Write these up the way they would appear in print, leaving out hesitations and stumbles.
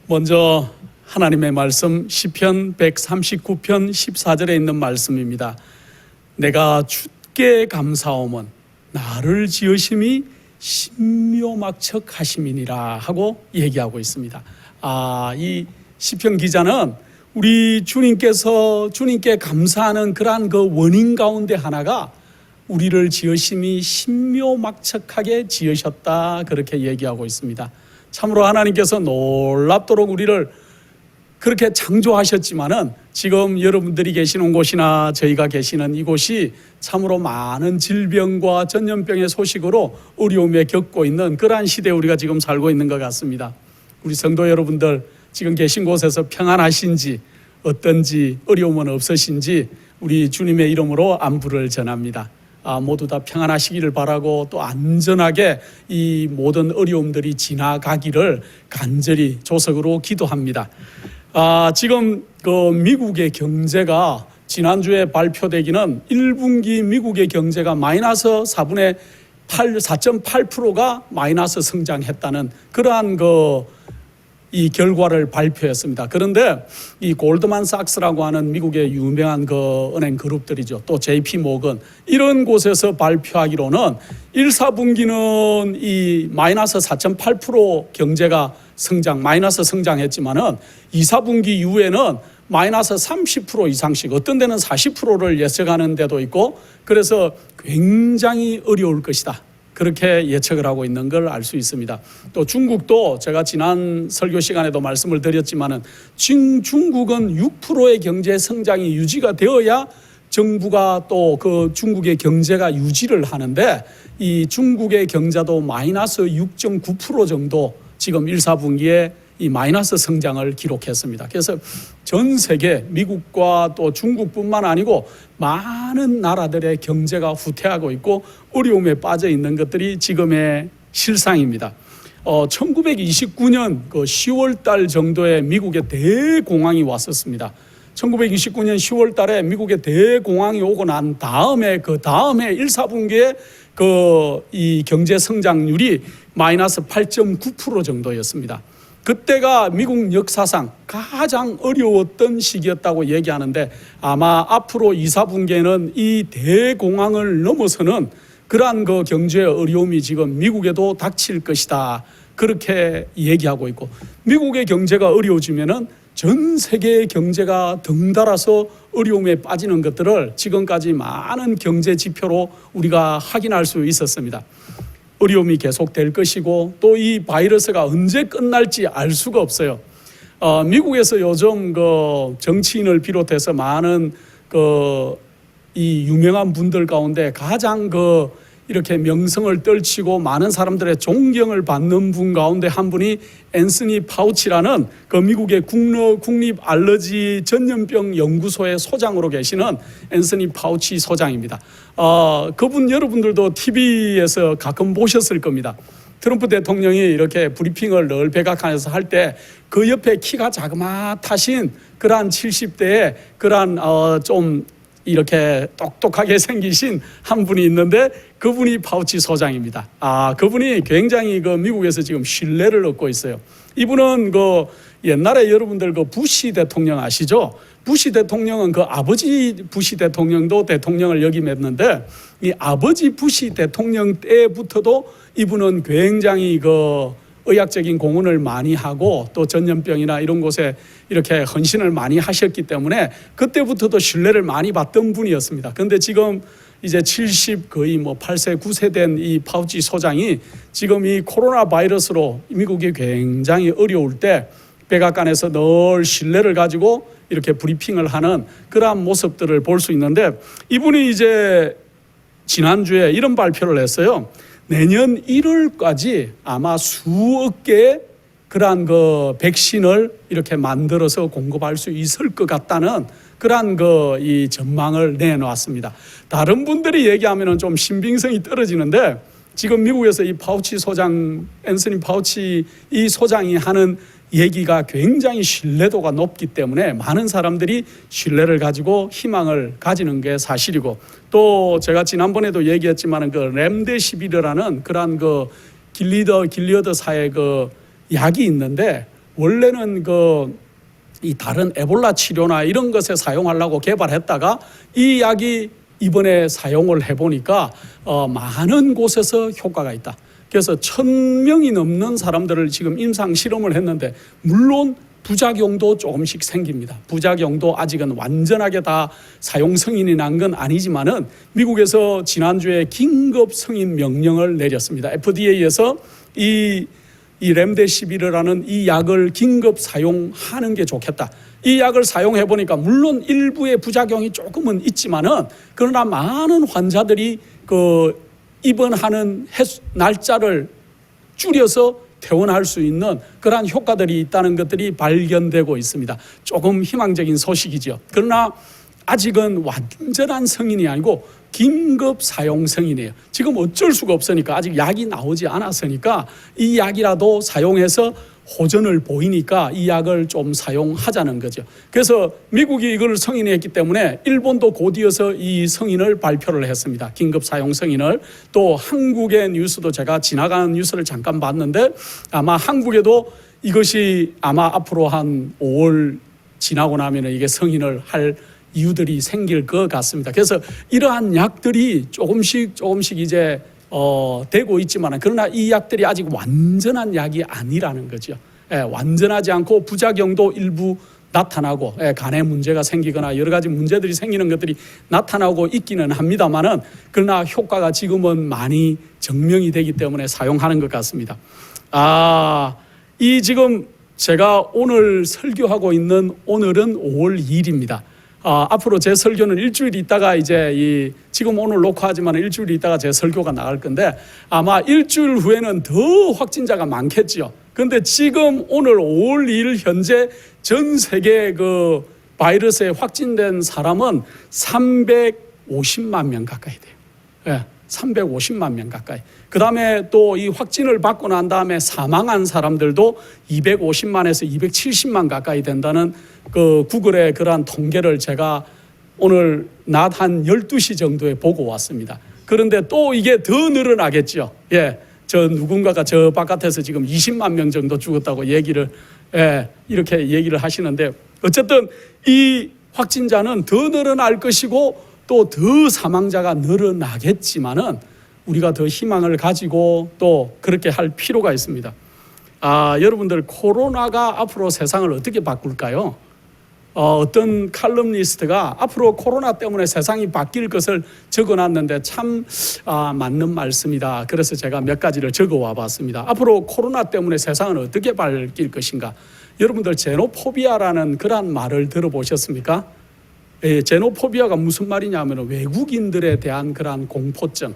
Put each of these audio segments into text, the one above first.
먼저 하나님의 말씀 시편 139편 14절에 있는 말씀입니다. 내가 주께 감사함은 나를 지으심이 신묘막척하심이니라 하고 얘기하고 있습니다. 이 시편 기자는 우리 주님께 감사하는 그러한 그 원인 가운데 하나가 우리를 지으심이 신묘막척하게 지으셨다, 그렇게 얘기하고 있습니다. 참으로 하나님께서 놀랍도록 우리를 그렇게 창조하셨지만은 지금 여러분들이 계시는 곳이나 저희가 계시는 이곳이 참으로 많은 질병과 전염병의 소식으로 어려움에 겪고 있는 그러한 시대에 우리가 지금 살고 있는 것 같습니다. 우리 성도 여러분들 지금 계신 곳에서 평안하신지, 어떤지, 어려움은 없으신지 우리 주님의 이름으로 안부를 전합니다. 모두 다 평안하시기를 바라고 또 안전하게 이 모든 어려움들이 지나가기를 간절히 조석으로 기도합니다. 지금 그 미국의 경제가 지난주에 발표되기는 1분기 미국의 경제가 마이너스 4.8%가 마이너스 성장했다는 그러한 이 결과를 발표했습니다. 그런데 이 골드만삭스라고 하는 미국의 유명한 그 은행 그룹들이죠. 또 JP 모건 이런 곳에서 발표하기로는 1, 4분기는 이 마이너스 4.8% 경제가 마이너스 성장했지만은 2, 4분기 이후에는 마이너스 30% 이상씩, 어떤 데는 40%를 예측하는 데도 있고, 그래서 굉장히 어려울 것이다, 그렇게 예측을 하고 있는 걸 알 수 있습니다. 또 중국도 제가 지난 설교 시간에도 말씀을 드렸지만은 중국은 6%의 경제 성장이 유지가 되어야 정부가 또 그 중국의 경제가 유지를 하는데, 이 중국의 경제도 마이너스 6.9% 정도 지금 1, 4분기에 이 마이너스 성장을 기록했습니다. 그래서 전 세계 미국과 또 중국뿐만 아니고 많은 나라들의 경제가 후퇴하고 있고 어려움에 빠져 있는 것들이 지금의 실상입니다. 1929년 그 10월 달 정도에 미국에 대공황이 왔었습니다. 1929년 10월 달에 미국에 대공황이 오고 난 다음에 그 다음에 1, 4분기에 이 경제 성장률이 마이너스 8.9% 정도였습니다. 그때가 미국 역사상 가장 어려웠던 시기였다고 얘기하는데, 아마 앞으로 2, 4분기에는 이 대공황을 넘어서는 그러한 그 경제의 어려움이 지금 미국에도 닥칠 것이다, 그렇게 얘기하고 있고, 미국의 경제가 어려워지면은 전 세계의 경제가 덩달아서 어려움에 빠지는 것들을 지금까지 많은 경제 지표로 우리가 확인할 수 있었습니다. 어려움이 계속될 것이고 또 이 바이러스가 언제 끝날지 알 수가 없어요. 미국에서 요즘 그 정치인을 비롯해서 많은 이 유명한 분들 가운데 가장 이렇게 명성을 떨치고 많은 사람들의 존경을 받는 분 가운데 한 분이 앤서니 파우치라는 그 미국의 국립 알러지 전염병 연구소의 소장으로 계시는 앤서니 파우치 소장입니다. 그분 여러분들도 TV에서 가끔 보셨을 겁니다. 트럼프 대통령이 이렇게 브리핑을 늘 백악관에서 할 때 그 옆에 키가 자그마하신 그러한 70대의 그러한 좀 이렇게 똑똑하게 생기신 한 분이 있는데 그분이 파우치 소장입니다. 그분이 굉장히 미국에서 지금 신뢰를 얻고 있어요. 이분은 옛날에 여러분들 부시 대통령 아시죠? 부시 대통령은 아버지 부시 대통령도 대통령을 역임했는데, 이 아버지 부시 대통령 때부터도 이분은 굉장히 의학적인 공헌을 많이 하고 또 전염병이나 이런 곳에 이렇게 헌신을 많이 하셨기 때문에 그때부터도 신뢰를 많이 받던 분이었습니다. 그런데 지금 이제 70 거의 8세 9세 된 이 파우치 소장이 지금 이 코로나 바이러스로 미국이 굉장히 어려울 때 백악관에서 늘 신뢰를 가지고 이렇게 브리핑을 하는 그러한 모습들을 볼 수 있는데, 이분이 이제 지난주에 이런 발표를 했어요. 내년 1월까지 아마 수억 개의 그러한 백신을 이렇게 만들어서 공급할 수 있을 것 같다는 그러한 이 전망을 내놓았습니다. 다른 분들이 얘기하면은 좀 신빙성이 떨어지는데, 지금 미국에서 이 파우치 소장, 앤서니 파우치 이 소장이 하는 얘기가 굉장히 신뢰도가 높기 때문에 많은 사람들이 신뢰를 가지고 희망을 가지는 게 사실이고, 또 제가 지난번에도 얘기했지만 렘데시비르라는 그러한 길리어드사의 약이 있는데 원래는 이 다른 에볼라 치료나 이런 것에 사용하려고 개발했다가 이 약이 이번에 사용을 해보니까 많은 곳에서 효과가 있다. 그래서 1,000명이 넘는 사람들을 지금 임상 실험을 했는데 물론 부작용도 조금씩 생깁니다. 부작용도 아직은 완전하게 다 사용 승인이 난 건 아니지만은 미국에서 지난주에 긴급 승인 명령을 내렸습니다. FDA에서 이 렘데시비르라는 이 약을 긴급 사용하는 게 좋겠다. 이 약을 사용해 보니까 물론 일부의 부작용이 조금은 있지만은 그러나 많은 환자들이 입원하는 날짜를 줄여서 퇴원할 수 있는 그러한 효과들이 있다는 것들이 발견되고 있습니다. 조금 희망적인 소식이죠. 그러나 아직은 완전한 승인이 아니고 긴급 사용 승인이에요. 지금 어쩔 수가 없으니까 아직 약이 나오지 않았으니까 이 약이라도 사용해서 호전을 보이니까 이 약을 좀 사용하자는 거죠. 그래서 미국이 이걸 승인했기 때문에 일본도 곧이어서 이 승인을 발표를 했습니다. 긴급 사용 승인을. 또 한국의 뉴스도 제가 지나가는 뉴스를 잠깐 봤는데 아마 한국에도 이것이 아마 앞으로 한 5월 지나고 나면 이게 승인을 할 이유들이 생길 것 같습니다. 그래서 이러한 약들이 조금씩 이제 되고 있지만 그러나 이 약들이 아직 완전한 약이 아니라는 거죠. 완전하지 않고 부작용도 일부 나타나고 간에 문제가 생기거나 여러 가지 문제들이 생기는 것들이 나타나고 있기는 합니다만은 그러나 효과가 지금은 많이 증명이 되기 때문에 사용하는 것 같습니다. 이 지금 제가 오늘 설교하고 있는 오늘은 5월 2일입니다. 앞으로 제 설교는 일주일 있다가 이제 지금 오늘 녹화하지만 일주일 있다가 제 설교가 나갈 건데 아마 일주일 후에는 더 확진자가 많겠지요. 그런데 지금 오늘 5월 2일 현재 전 세계 바이러스에 확진된 사람은 350만 명 가까이 돼요. 350만 명 가까이. 그 다음에 또 이 확진을 받고 난 다음에 사망한 사람들도 250만에서 270만 가까이 된다는 구글의 그러한 통계를 제가 오늘 낮 한 12시 정도에 보고 왔습니다. 그런데 또 이게 더 늘어나겠죠. 누군가가 저 바깥에서 지금 20만 명 정도 죽었다고 이렇게 얘기를 하시는데 어쨌든 이 확진자는 더 늘어날 것이고 또 더 사망자가 늘어나겠지만은 우리가 더 희망을 가지고 또 그렇게 할 필요가 있습니다. 여러분들 코로나가 앞으로 세상을 어떻게 바꿀까요? 어떤 칼럼니스트가 앞으로 코로나 때문에 세상이 바뀔 것을 적어놨는데 참 맞는 말씀이다. 그래서 제가 몇 가지를 적어와 봤습니다. 앞으로 코로나 때문에 세상은 어떻게 바뀔 것인가? 여러분들 제노포비아라는 그런 말을 들어보셨습니까? 제노포비아가 무슨 말이냐면 외국인들에 대한 그러한 공포증,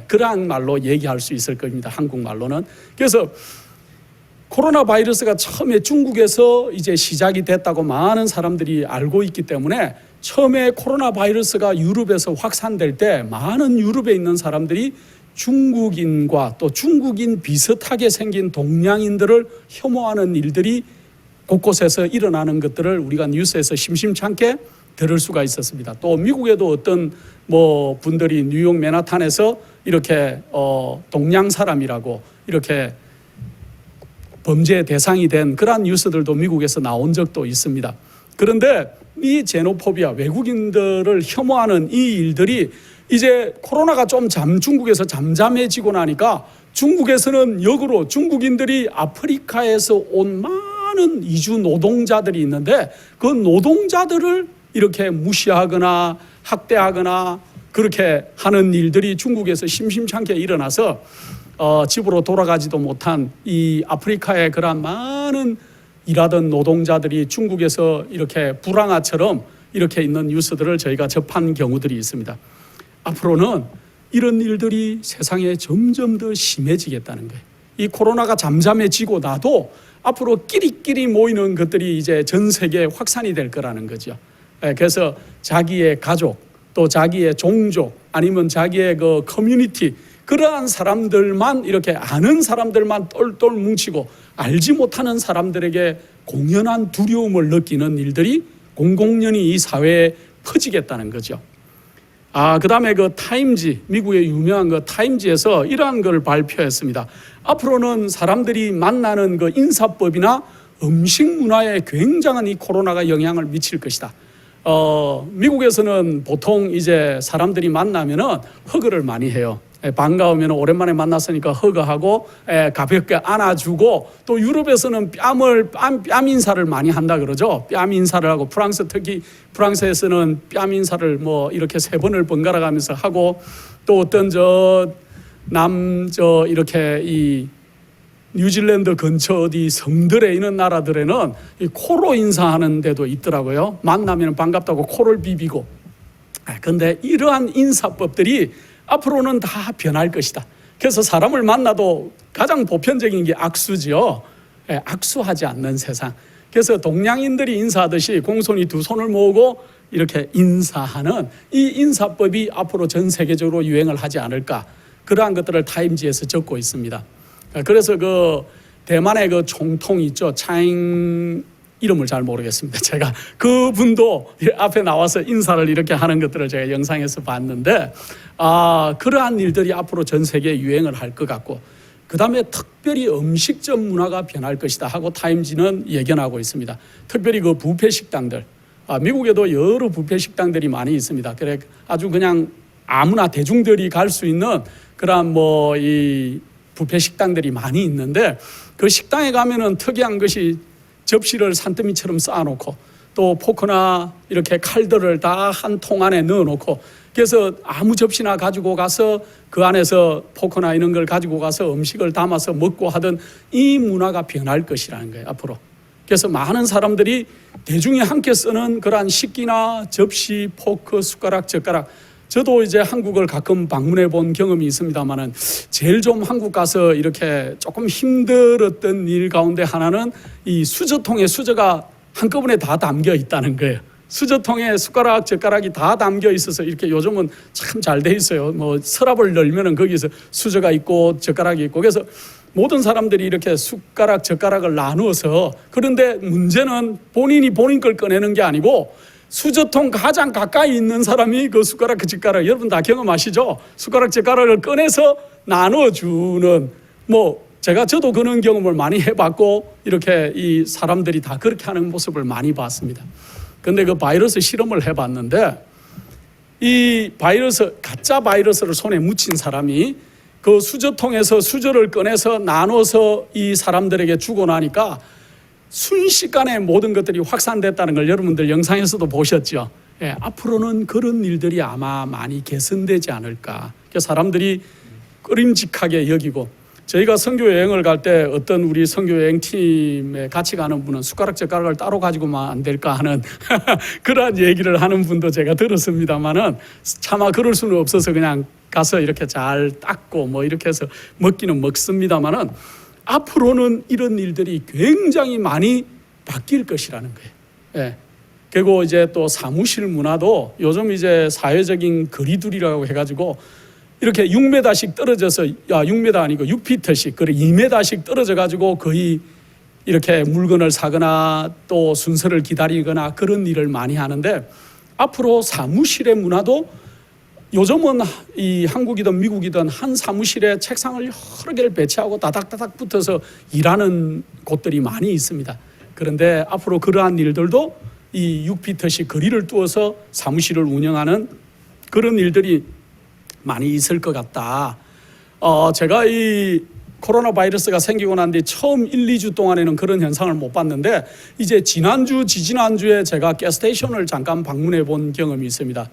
그러한 말로 얘기할 수 있을 겁니다. 한국말로는. 그래서 코로나 바이러스가 처음에 중국에서 이제 시작이 됐다고 많은 사람들이 알고 있기 때문에 처음에 코로나 바이러스가 유럽에서 확산될 때 많은 유럽에 있는 사람들이 중국인과 또 중국인 비슷하게 생긴 동양인들을 혐오하는 일들이 곳곳에서 일어나는 것들을 우리가 뉴스에서 심심찮게 들을 수가 있었습니다. 또 미국에도 어떤 분들이 뉴욕 맨하탄에서 이렇게 동양 사람이라고 이렇게 범죄 대상이 된 그러한 뉴스들도 미국에서 나온 적도 있습니다. 그런데 이 제노포비아, 외국인들을 혐오하는 이 일들이 이제 코로나가 좀 중국에서 잠잠해지고 나니까 중국에서는 역으로 중국인들이 아프리카에서 온 많은 이주 노동자들이 있는데 그 노동자들을 이렇게 무시하거나 학대하거나 그렇게 하는 일들이 중국에서 심심찮게 일어나서 집으로 돌아가지도 못한 이 아프리카의 그런 많은 일하던 노동자들이 중국에서 이렇게 불황아처럼 이렇게 있는 뉴스들을 저희가 접한 경우들이 있습니다. 앞으로는 이런 일들이 세상에 점점 더 심해지겠다는 거예요. 이 코로나가 잠잠해지고 나도 앞으로 끼리끼리 모이는 것들이 이제 전 세계에 확산이 될 거라는 거죠. 그래서 자기의 가족, 또 자기의 종족, 아니면 자기의 커뮤니티, 그러한 사람들만 이렇게 아는 사람들만 똘똘 뭉치고 알지 못하는 사람들에게 공연한 두려움을 느끼는 일들이 공공연히 이 사회에 퍼지겠다는 거죠. 그 다음에 타임지, 미국의 유명한 타임지에서 이러한 걸 발표했습니다. 앞으로는 사람들이 만나는 인사법이나 음식 문화에 굉장한 이 코로나가 영향을 미칠 것이다. 미국에서는 보통 이제 사람들이 만나면은 허그를 많이 해요. 반가우면 오랜만에 만났으니까 허그하고 가볍게 안아주고, 또 유럽에서는 뺨 인사를 많이 한다 그러죠. 뺨 인사를 하고, 특히 프랑스에서는 뺨 인사를 뭐 이렇게 3번을 번갈아 가면서 하고, 또 어떤 이렇게 이 뉴질랜드 근처 어디 섬들에 있는 나라들에는 이 코로 인사하는 데도 있더라고요. 만나면 반갑다고 코를 비비고. 근데 이러한 인사법들이 앞으로는 다 변할 것이다. 그래서 사람을 만나도 가장 보편적인 게 악수지요. 악수하지 않는 세상. 그래서 동양인들이 인사하듯이 공손히 2손을 모으고 이렇게 인사하는 이 인사법이 앞으로 전 세계적으로 유행을 하지 않을까. 그러한 것들을 타임지에서 적고 있습니다. 그래서 그 대만의 그 총통 있죠. 차잉 이름을 잘 모르겠습니다. 제가 그분도 앞에 나와서 인사를 이렇게 하는 것들을 제가 영상에서 봤는데, 그러한 일들이 앞으로 전 세계에 유행을 할 것 같고, 그 다음에 특별히 음식점 문화가 변할 것이다 하고 타임지는 예견하고 있습니다. 특별히 그 뷔페 식당들, 미국에도 여러 뷔페 식당들이 많이 있습니다. 그래 아주 그냥 아무나 대중들이 갈 수 있는 그런 이 뷔페 식당들이 많이 있는데, 그 식당에 가면은 특이한 것이 접시를 산더미처럼 쌓아놓고, 또 포크나 이렇게 칼들을 다 한 통 안에 넣어놓고, 그래서 아무 접시나 가지고 가서 그 안에서 포크나 이런 걸 가지고 가서 음식을 담아서 먹고 하던 이 문화가 변할 것이라는 거예요, 앞으로. 그래서 많은 사람들이 대중이 함께 쓰는 그러한 식기나 접시, 포크, 숟가락, 젓가락, 저도 이제 한국을 가끔 방문해 본 경험이 있습니다만은, 제일 좀 한국 가서 이렇게 조금 힘들었던 일 가운데 하나는 이 수저통에 수저가 한꺼번에 다 담겨 있다는 거예요. 수저통에 숟가락, 젓가락이 다 담겨 있어서, 이렇게 요즘은 참 잘 돼 있어요. 서랍을 열면은 거기서 수저가 있고 젓가락이 있고, 그래서 모든 사람들이 이렇게 숟가락, 젓가락을 나누어서, 그런데 문제는 본인이 본인 걸 꺼내는 게 아니고 수저통 가장 가까이 있는 사람이 그 숟가락, 그 젓가락, 여러분 다 경험하시죠? 숟가락, 젓가락을 꺼내서 나눠주는, 저도 그런 경험을 많이 해봤고, 이렇게 이 사람들이 다 그렇게 하는 모습을 많이 봤습니다. 근데 그 바이러스 실험을 해봤는데, 이 가짜 바이러스를 손에 묻힌 사람이 그 수저통에서 수저를 꺼내서 나눠서 이 사람들에게 주고 나니까 순식간에 모든 것들이 확산됐다는 걸 여러분들 영상에서도 보셨죠. 앞으로는 그런 일들이 아마 많이 개선되지 않을까. 사람들이 꺼림직하게 여기고, 저희가 선교 여행을 갈 때 어떤 우리 선교 여행팀에 같이 가는 분은 숟가락, 젓가락을 따로 가지고만 안 될까 하는 그런 얘기를 하는 분도 제가 들었습니다만은, 차마 그럴 수는 없어서 그냥 가서 이렇게 잘 닦고 이렇게 해서 먹기는 먹습니다만은, 앞으로는 이런 일들이 굉장히 많이 바뀔 것이라는 거예요. 그리고 이제 또 사무실 문화도 요즘 이제 사회적인 거리두기라고 해가지고 이렇게 6m씩 떨어져서, 6m 아니고 6피트씩, 그리고 2m씩 떨어져 가지고 거의 이렇게 물건을 사거나 또 순서를 기다리거나 그런 일을 많이 하는데, 앞으로 사무실의 문화도 요즘은 이 한국이든 미국이든 한 사무실에 책상을 여러 개를 배치하고 다닥다닥 붙어서 일하는 곳들이 많이 있습니다. 그런데 앞으로 그러한 일들도 이 6피트씩 거리를 두어서 사무실을 운영하는 그런 일들이 많이 있을 것 같다. 제가 이 코로나 바이러스가 생기고 난 뒤 처음 1-2주 동안에는 그런 현상을 못 봤는데, 이제 지지난주에 제가 가스스테이션을 잠깐 방문해 본 경험이 있습니다.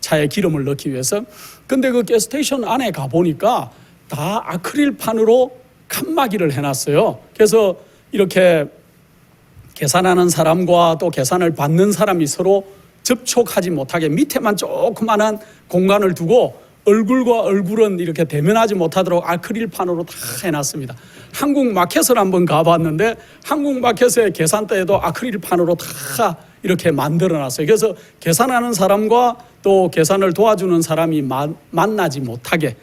차에 기름을 넣기 위해서. 근데 그 가스스테이션 안에 가보니까 다 아크릴판으로 칸막이를 해놨어요. 그래서 이렇게 계산하는 사람과 또 계산을 받는 사람이 서로 접촉하지 못하게 밑에만 조그만한 공간을 두고 얼굴과 얼굴은 이렇게 대면하지 못하도록 아크릴판으로 다 해놨습니다. 한국 마켓을 한번 가봤는데, 한국 마켓의 계산대에도 아크릴판으로 다 이렇게 만들어놨어요. 그래서 계산하는 사람과 또 계산을 도와주는 사람이 만나지 못하게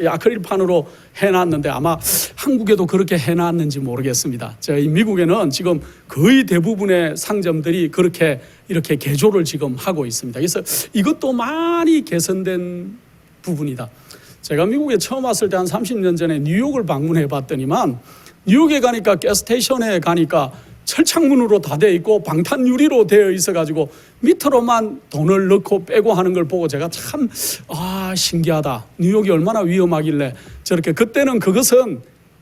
이 아크릴판으로 해놨는데, 아마 한국에도 그렇게 해놨는지 모르겠습니다. 저희 미국에는 지금 거의 대부분의 상점들이 그렇게 이렇게 개조를 지금 하고 있습니다. 그래서 이것도 많이 개선된 부분이다. 제가 미국에 처음 왔을 때 한 30년 전에 뉴욕을 방문해 봤더니만, 뉴욕에 가니까 가스스테이션에 가니까 철창문으로 다 되어 있고 방탄유리로 되어 있어가지고 밑으로만 돈을 넣고 빼고 하는 걸 보고 제가 참 신기하다. 뉴욕이 얼마나 위험하길래 저렇게. 그때는 그것은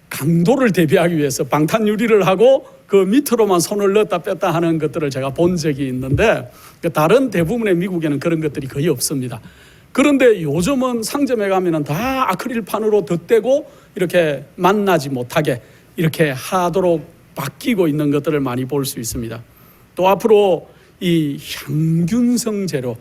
강도를 대비하기 위해서 방탄유리를 하고 그 밑으로만 손을 넣었다 뺐다 하는 것들을 제가 본 적이 있는데, 다른 대부분의 미국에는 그런 것들이 거의 없습니다. 그런데 요즘은 상점에 가면은 다 아크릴판으로 덧대고 이렇게 만나지 못하게 이렇게 하도록 바뀌고 있는 것들을 많이 볼 수 있습니다. 또 앞으로 이 향균성 재료,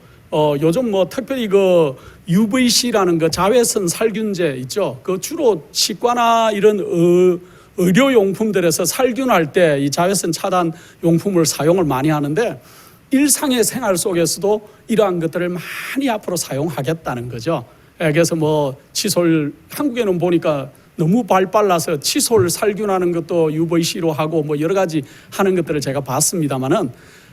요즘 뭐 특별히 그 UVC라는 그 자외선 살균제 있죠. 그 주로 치과나 이런 의료용품들에서 살균할 때 이 자외선 차단 용품을 사용을 많이 하는데, 일상의 생활 속에서도 이러한 것들을 많이 앞으로 사용하겠다는 거죠. 그래서 뭐 칫솔, 한국에는 보니까 너무 발빨라서 칫솔 살균하는 것도 UVC로 하고 뭐 여러 가지 하는 것들을 제가 봤습니다만은,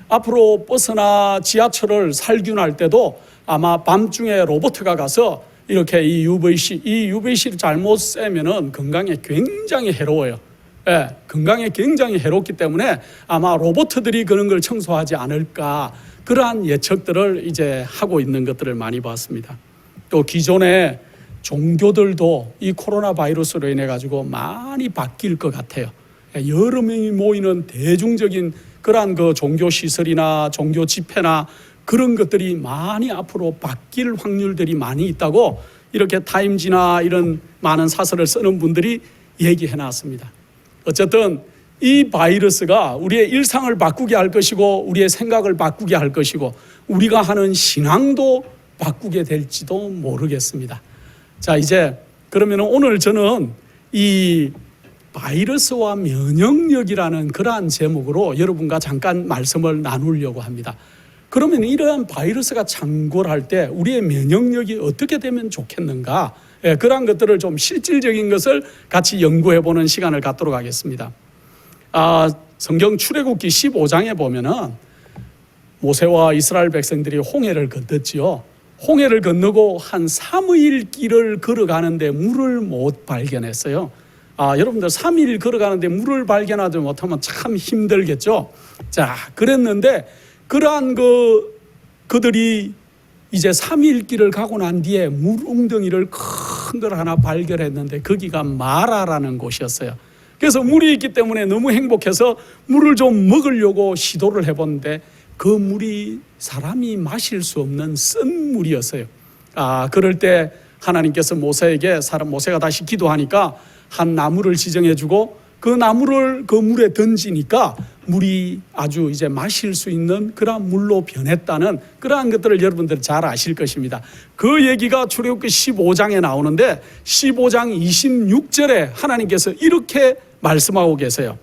앞으로 버스나 지하철을 살균할 때도 아마 밤중에 로봇가 가서 이렇게 이 UVC를 잘못 쐬면은 건강에 굉장히 해로워요. 예, 건강에 굉장히 해롭기 때문에 아마 로봇들이 그런 걸 청소하지 않을까, 그러한 예측들을 이제 하고 있는 것들을 많이 봤습니다. 또 기존의 종교들도 이 코로나 바이러스로 인해 가지고 많이 바뀔 것 같아요. 여러 명이 모이는 대중적인 그러한 그 종교 시설이나 종교 집회나 그런 것들이 많이 앞으로 바뀔 확률들이 많이 있다고 이렇게 타임지나 이런 많은 사설을 쓰는 분들이 얘기해 놨습니다. 어쨌든 이 바이러스가 우리의 일상을 바꾸게 할 것이고, 우리의 생각을 바꾸게 할 것이고, 우리가 하는 신앙도 바꾸게 될지도 모르겠습니다. 자, 이제 그러면 오늘 저는 이 바이러스와 면역력이라는 그러한 제목으로 여러분과 잠깐 말씀을 나누려고 합니다. 그러면 이러한 바이러스가 창궐할 때 우리의 면역력이 어떻게 되면 좋겠는가? 그러한 것들을 좀 실질적인 것을 같이 연구해보는 시간을 갖도록 하겠습니다. 성경 출애굽기 15장에 보면은 모세와 이스라엘 백성들이 홍해를 건넜지요. 홍해를 건너고 한 3일 길을 걸어가는데 물을 못 발견했어요. 여러분들 3일 걸어가는데 물을 발견하지 못하면 참 힘들겠죠. 자, 그랬는데 그러한 그들이 이제 3일 길을 가고 난 뒤에 물 웅덩이를 큰 걸 하나 발견했는데 거기가 마라라는 곳이었어요. 그래서 물이 있기 때문에 너무 행복해서 물을 좀 먹으려고 시도를 해봤는데 그 물이 사람이 마실 수 없는 쓴 물이었어요. 그럴 때 하나님께서 모세가 다시 기도하니까 한 나무를 지정해주고 그 나무를 그 물에 던지니까 물이 아주 이제 마실 수 있는 그러한 물로 변했다는 그러한 것들을 여러분들 잘 아실 것입니다. 그 얘기가 출애굽기 15장에 나오는데 15장 26절에 하나님께서 이렇게 말씀하고 계세요.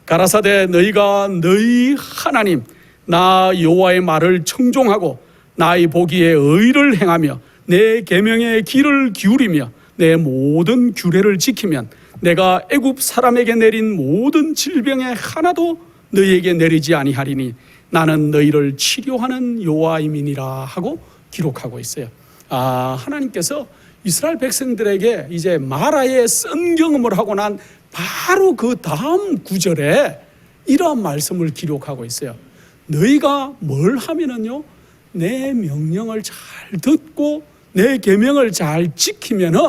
가라사대 너희가 너희 하나님 나 여호와의 말을 청종하고 나의 보기에 의를 행하며 내 계명의 귀를 기울이며 내 모든 규례를 지키면 내가 애굽 사람에게 내린 모든 질병에 하나도 너희에게 내리지 아니하리니 나는 너희를 치료하는 여호와임이니라 하고 기록하고 있어요. 하나님께서 이스라엘 백성들에게 이제 마라의 쓴 경험을 하고 난 바로 그 다음 구절에 이러한 말씀을 기록하고 있어요. 너희가 뭘 하면은요, 내 명령을 잘 듣고 내 계명을 잘 지키면은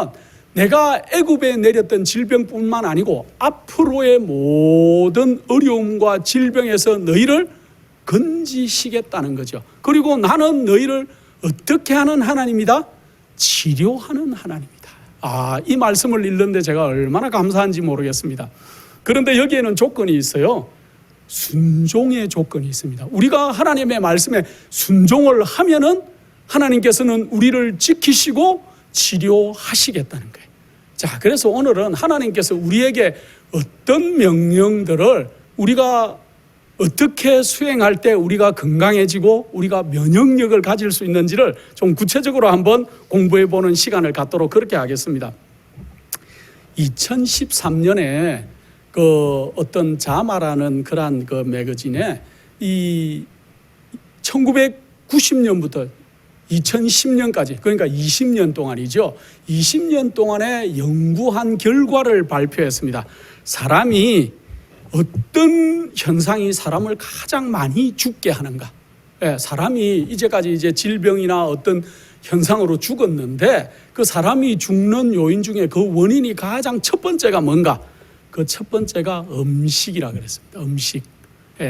내가 애굽에 내렸던 질병뿐만 아니고 앞으로의 모든 어려움과 질병에서 너희를 건지시겠다는 거죠. 그리고 나는 너희를 어떻게 하는 하나님이다? 치료하는 하나님이다. 이 말씀을 읽는데 제가 얼마나 감사한지 모르겠습니다. 그런데 여기에는 조건이 있어요. 순종의 조건이 있습니다. 우리가 하나님의 말씀에 순종을 하면은 하나님께서는 우리를 지키시고 치료하시겠다는 거예요. 자, 그래서 오늘은 하나님께서 우리에게 어떤 명령들을 우리가 어떻게 수행할 때 우리가 건강해지고 우리가 면역력을 가질 수 있는지를 좀 구체적으로 한번 공부해보는 시간을 갖도록 그렇게 하겠습니다. 2013년에 그 어떤 자마라는 그러한 그 매거진에 이 1990년부터 2010년까지 그러니까 20년 동안이죠. 20년 동안에 연구한 결과를 발표했습니다. 사람이 어떤 현상이 사람을 가장 많이 죽게 하는가? 사람이 이제까지 이제 질병이나 어떤 현상으로 죽었는데 그 사람이 죽는 요인 중에 그 원인이 가장 첫 번째가 뭔가? 그 첫 번째가 음식이라 그랬습니다. 음식.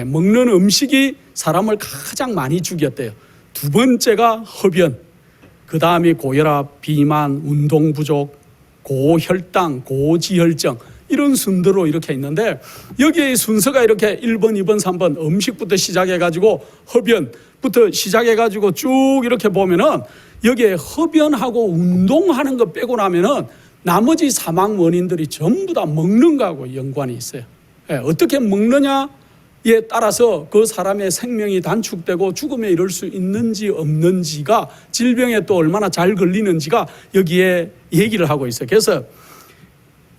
먹는 음식이 사람을 가장 많이 죽였대요. 두 번째가 흡연. 그 다음이 고혈압, 비만, 운동 부족, 고혈당, 고지혈증 이런 순서로 이렇게 있는데 여기에 순서가 이렇게 1번, 2번, 3번 음식부터 시작해가지고 흡연부터 시작해가지고 쭉 이렇게 보면은 여기에 흡연하고 운동하는 거 빼고 나면은 나머지 사망 원인들이 전부 다 먹는 거하고 연관이 있어요. 어떻게 먹느냐에 따라서 그 사람의 생명이 단축되고 죽음에 이를 수 있는지 없는지가 질병에 또 얼마나 잘 걸리는지가 여기에 얘기를 하고 있어요. 그래서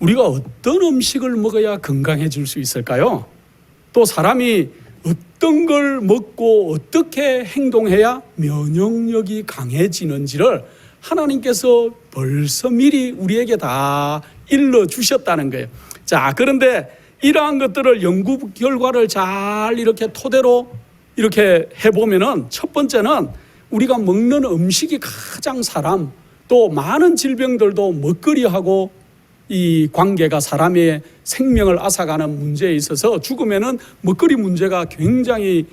우리가 어떤 음식을 먹어야 건강해질 수 있을까요? 또 사람이 어떤 걸 먹고 어떻게 행동해야 면역력이 강해지는지를 하나님께서 벌써 미리 우리에게 다 일러주셨다는 거예요. 자, 그런데 이러한 것들을 연구 결과를 잘 이렇게 토대로 이렇게 해보면은 첫 번째는 우리가 먹는 음식이 가장 사람 또 많은 질병들도 먹거리하고 이 관계가 사람의 생명을 앗아가는 문제에 있어서 죽음에는 먹거리 문제가 굉장히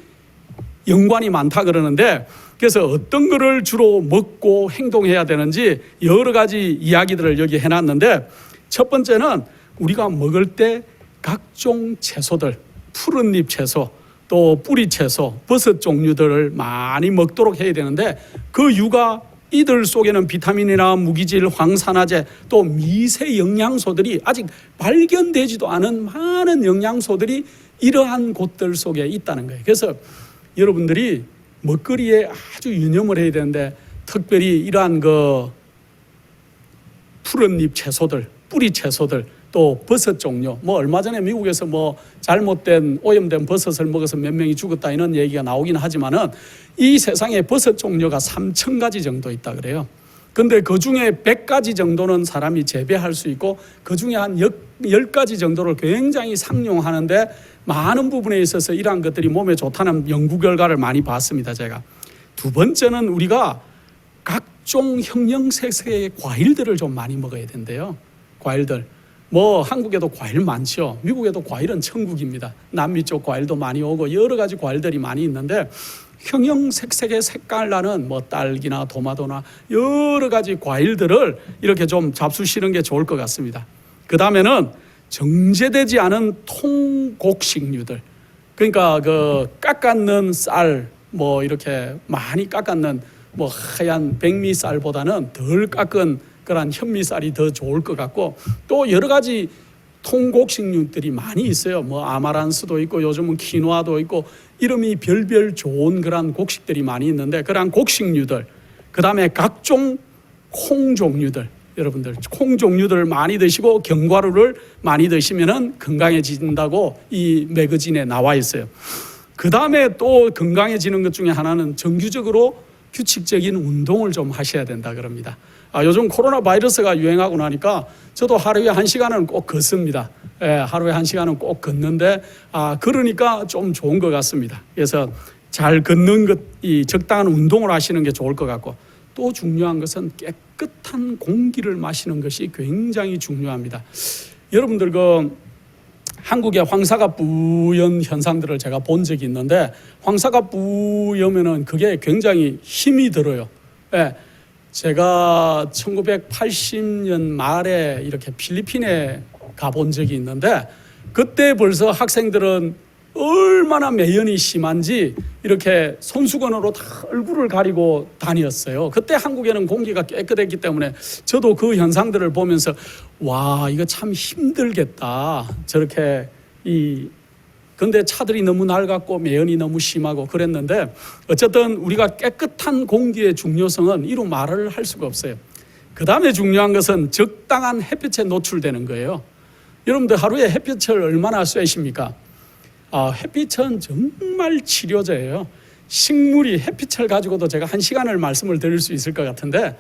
연관이 많다 그러는데 그래서 어떤 거를 주로 먹고 행동해야 되는지 여러 가지 이야기들을 여기 해놨는데 첫 번째는 우리가 먹을 때 각종 채소들, 푸른잎 채소, 또 뿌리 채소, 버섯 종류들을 많이 먹도록 해야 되는데 그 이유가 이들 속에는 비타민이나 무기질, 황산화제, 또 미세 영양소들이 아직 발견되지도 않은 많은 영양소들이 이러한 곳들 속에 있다는 거예요. 그래서 여러분들이 먹거리에 아주 유념을 해야 되는데 특별히 이러한 그 푸른잎 채소들, 뿌리 채소들, 또 버섯 종류, 뭐 얼마 전에 미국에서 뭐 잘못된 오염된 버섯을 먹어서 몇 명이 죽었다 이런 얘기가 나오긴 하지만은 이 세상에 버섯 종류가 3,000가지 정도 있다 그래요. 근데 그 중에 100가지 정도는 사람이 재배할 수 있고 그 중에 한 10가지 정도를 굉장히 상용하는데 많은 부분에 있어서 이러한 것들이 몸에 좋다는 연구 결과를 많이 봤습니다, 제가. 두 번째는 우리가 각종 형형색색의 과일들을 좀 많이 먹어야 된대요. 과일들. 뭐 한국에도 과일 많죠. 미국에도 과일은 천국입니다. 남미 쪽 과일도 많이 오고 여러 가지 과일들이 많이 있는데 형형색색의 색깔 나는 뭐 딸기나 토마토나 여러 가지 과일들을 이렇게 좀 잡수시는 게 좋을 것 같습니다. 그 다음에는 정제되지 않은 통곡식류들, 그러니까 그 깎았는 쌀, 뭐 이렇게 많이 깎았는 뭐 하얀 백미쌀보다는 덜 깎은 그런 현미쌀이 더 좋을 것 같고 또 여러 가지 통곡식류들이 많이 있어요. 뭐 아마란스도 있고 요즘은 키노아도 있고 이름이 별별 좋은 그런 곡식들이 많이 있는데 그런 곡식류들, 그 다음에 각종 콩 종류들, 여러분들 콩 종류들을 많이 드시고 견과류를 많이 드시면은 건강해진다고 이 매거진에 나와 있어요. 그 다음에 또 건강해지는 것 중에 하나는 정규적으로 규칙적인 운동을 좀 하셔야 된다 그럽니다. 요즘 코로나 바이러스가 유행하고 나니까 저도 하루에 1시간은 꼭 걷습니다. 하루에 1시간은 꼭 걷는데 그러니까 좀 좋은 것 같습니다. 그래서 잘 걷는 것, 이 적당한 운동을 하시는 게 좋을 것 같고 또 중요한 것은 깨끗한 공기를 마시는 것이 굉장히 중요합니다. 여러분들 그 한국의 황사가 뿌연 현상들을 제가 본 적이 있는데 황사가 뿌여면은 그게 굉장히 힘이 들어요. 제가 1980년 말에 이렇게 필리핀에 가본 적이 있는데 그때 벌써 학생들은 얼마나 매연이 심한지 이렇게 손수건으로 다 얼굴을 가리고 다녔어요. 그때 한국에는 공기가 깨끗했기 때문에 저도 그 현상들을 보면서 와, 이거 참 힘들겠다. 저렇게 근데 차들이 너무 낡았고 매연이 너무 심하고 그랬는데 어쨌든 우리가 깨끗한 공기의 중요성은 이루 말을 할 수가 없어요. 그 다음에 중요한 것은 적당한 햇볕에 노출되는 거예요. 여러분들 하루에 햇빛을 얼마나 쐬십니까? 햇빛은 정말 치료제예요. 식물이 햇빛을 가지고도 제가 1시간을 말씀을 드릴 수 있을 것 같은데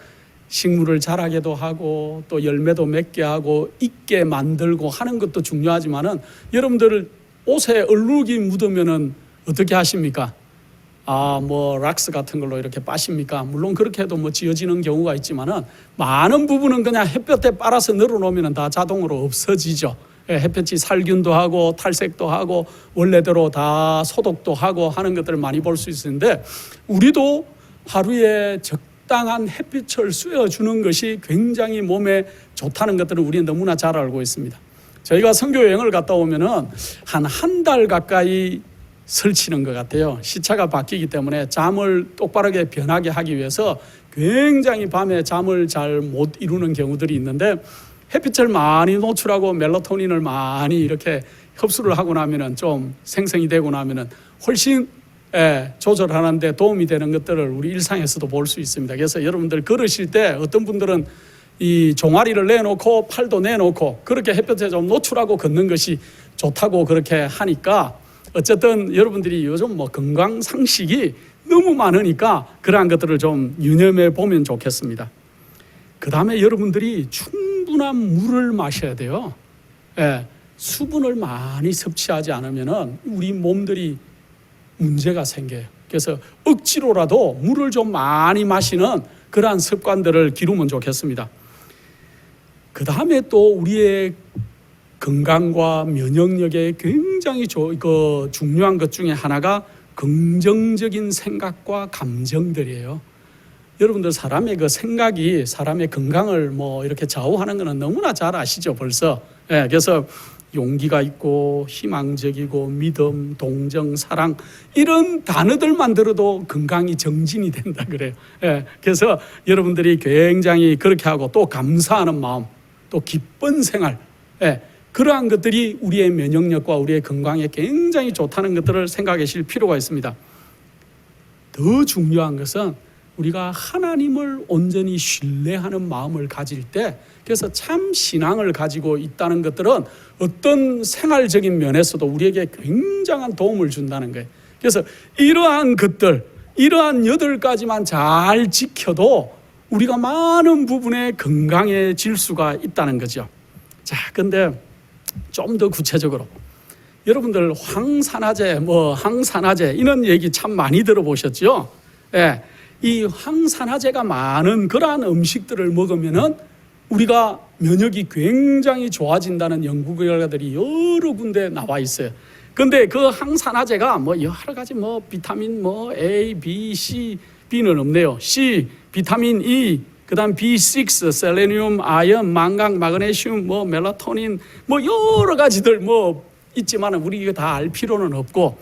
식물을 자라게도 하고 또 열매도 맺게 하고 익게 만들고 하는 것도 중요하지만은 여러분들 옷에 얼룩이 묻으면은 어떻게 하십니까? 뭐 락스 같은 걸로 이렇게 빠십니까? 물론 그렇게 해도 뭐 지워지는 경우가 있지만은 많은 부분은 그냥 햇볕에 빨아서 널어놓으면 다 자동으로 없어지죠. 햇볕이 살균도 하고 탈색도 하고 원래대로 다 소독도 하고 하는 것들을 많이 볼 수 있는데, 우리도 하루에 적당한 햇빛을 쐬어주는 것이 굉장히 몸에 좋다는 것들을 우리는 너무나 잘 알고 있습니다. 저희가 선교 여행을 갔다 오면은 한 달 가까이 설치는 것 같아요. 시차가 바뀌기 때문에 잠을 똑바르게 변하게 하기 위해서 굉장히 밤에 잠을 잘 못 이루는 경우들이 있는데, 햇빛을 많이 노출하고 멜라토닌을 많이 이렇게 흡수를 하고 나면은 좀 생성이 되고 나면은 훨씬 조절하는데 도움이 되는 것들을 우리 일상에서도 볼 수 있습니다. 그래서 여러분들 걸으실 때 어떤 분들은 이 종아리를 내놓고 팔도 내놓고 그렇게 햇볕에 좀 노출하고 걷는 것이 좋다고 그렇게 하니까, 어쨌든 여러분들이 요즘 뭐 건강 상식이 너무 많으니까 그러한 것들을 좀 유념해 보면 좋겠습니다. 그 다음에 여러분들이 충분한 물을 마셔야 돼요. 수분을 많이 섭취하지 않으면은 우리 몸들이 문제가 생겨요. 그래서 억지로라도 물을 좀 많이 마시는 그러한 습관들을 기르면 좋겠습니다. 그 다음에 또 우리의 건강과 면역력에 굉장히 중요한 것 중에 하나가 긍정적인 생각과 감정들이에요. 여러분들 사람의 그 생각이 사람의 건강을 뭐 이렇게 좌우하는 것은 너무나 잘 아시죠, 벌써. 그래서 용기가 있고 희망적이고 믿음, 동정, 사랑 이런 단어들만 들어도 건강이 정진이 된다 그래요. 그래서 여러분들이 굉장히 그렇게 하고 또 감사하는 마음, 또 기쁜 생활, 그러한 것들이 우리의 면역력과 우리의 건강에 굉장히 좋다는 것들을 생각하실 필요가 있습니다. 더 중요한 것은 우리가 하나님을 온전히 신뢰하는 마음을 가질 때, 그래서 참 신앙을 가지고 있다는 것들은 어떤 생활적인 면에서도 우리에게 굉장한 도움을 준다는 거예요. 그래서 이러한 것들, 이러한 8가지만 잘 지켜도 우리가 많은 부분에 건강해질 수가 있다는 거죠. 자, 근데 좀 더 구체적으로 여러분들 항산화제, 항산화제 이런 얘기 참 많이 들어보셨죠? 이 항산화제가 많은 그러한 음식들을 먹으면은 우리가 면역이 굉장히 좋아진다는 연구 결과들이 여러 군데 나와 있어요. 근데 그 항산화제가 여러 가지 비타민 A, B, C, B는 없네요. C, 비타민 E, 그다음 B6, 셀레늄, 아연, 망강, 마그네슘, 멜라토닌, 여러 가지들 있지만 우리 이거 다 알 필요는 없고,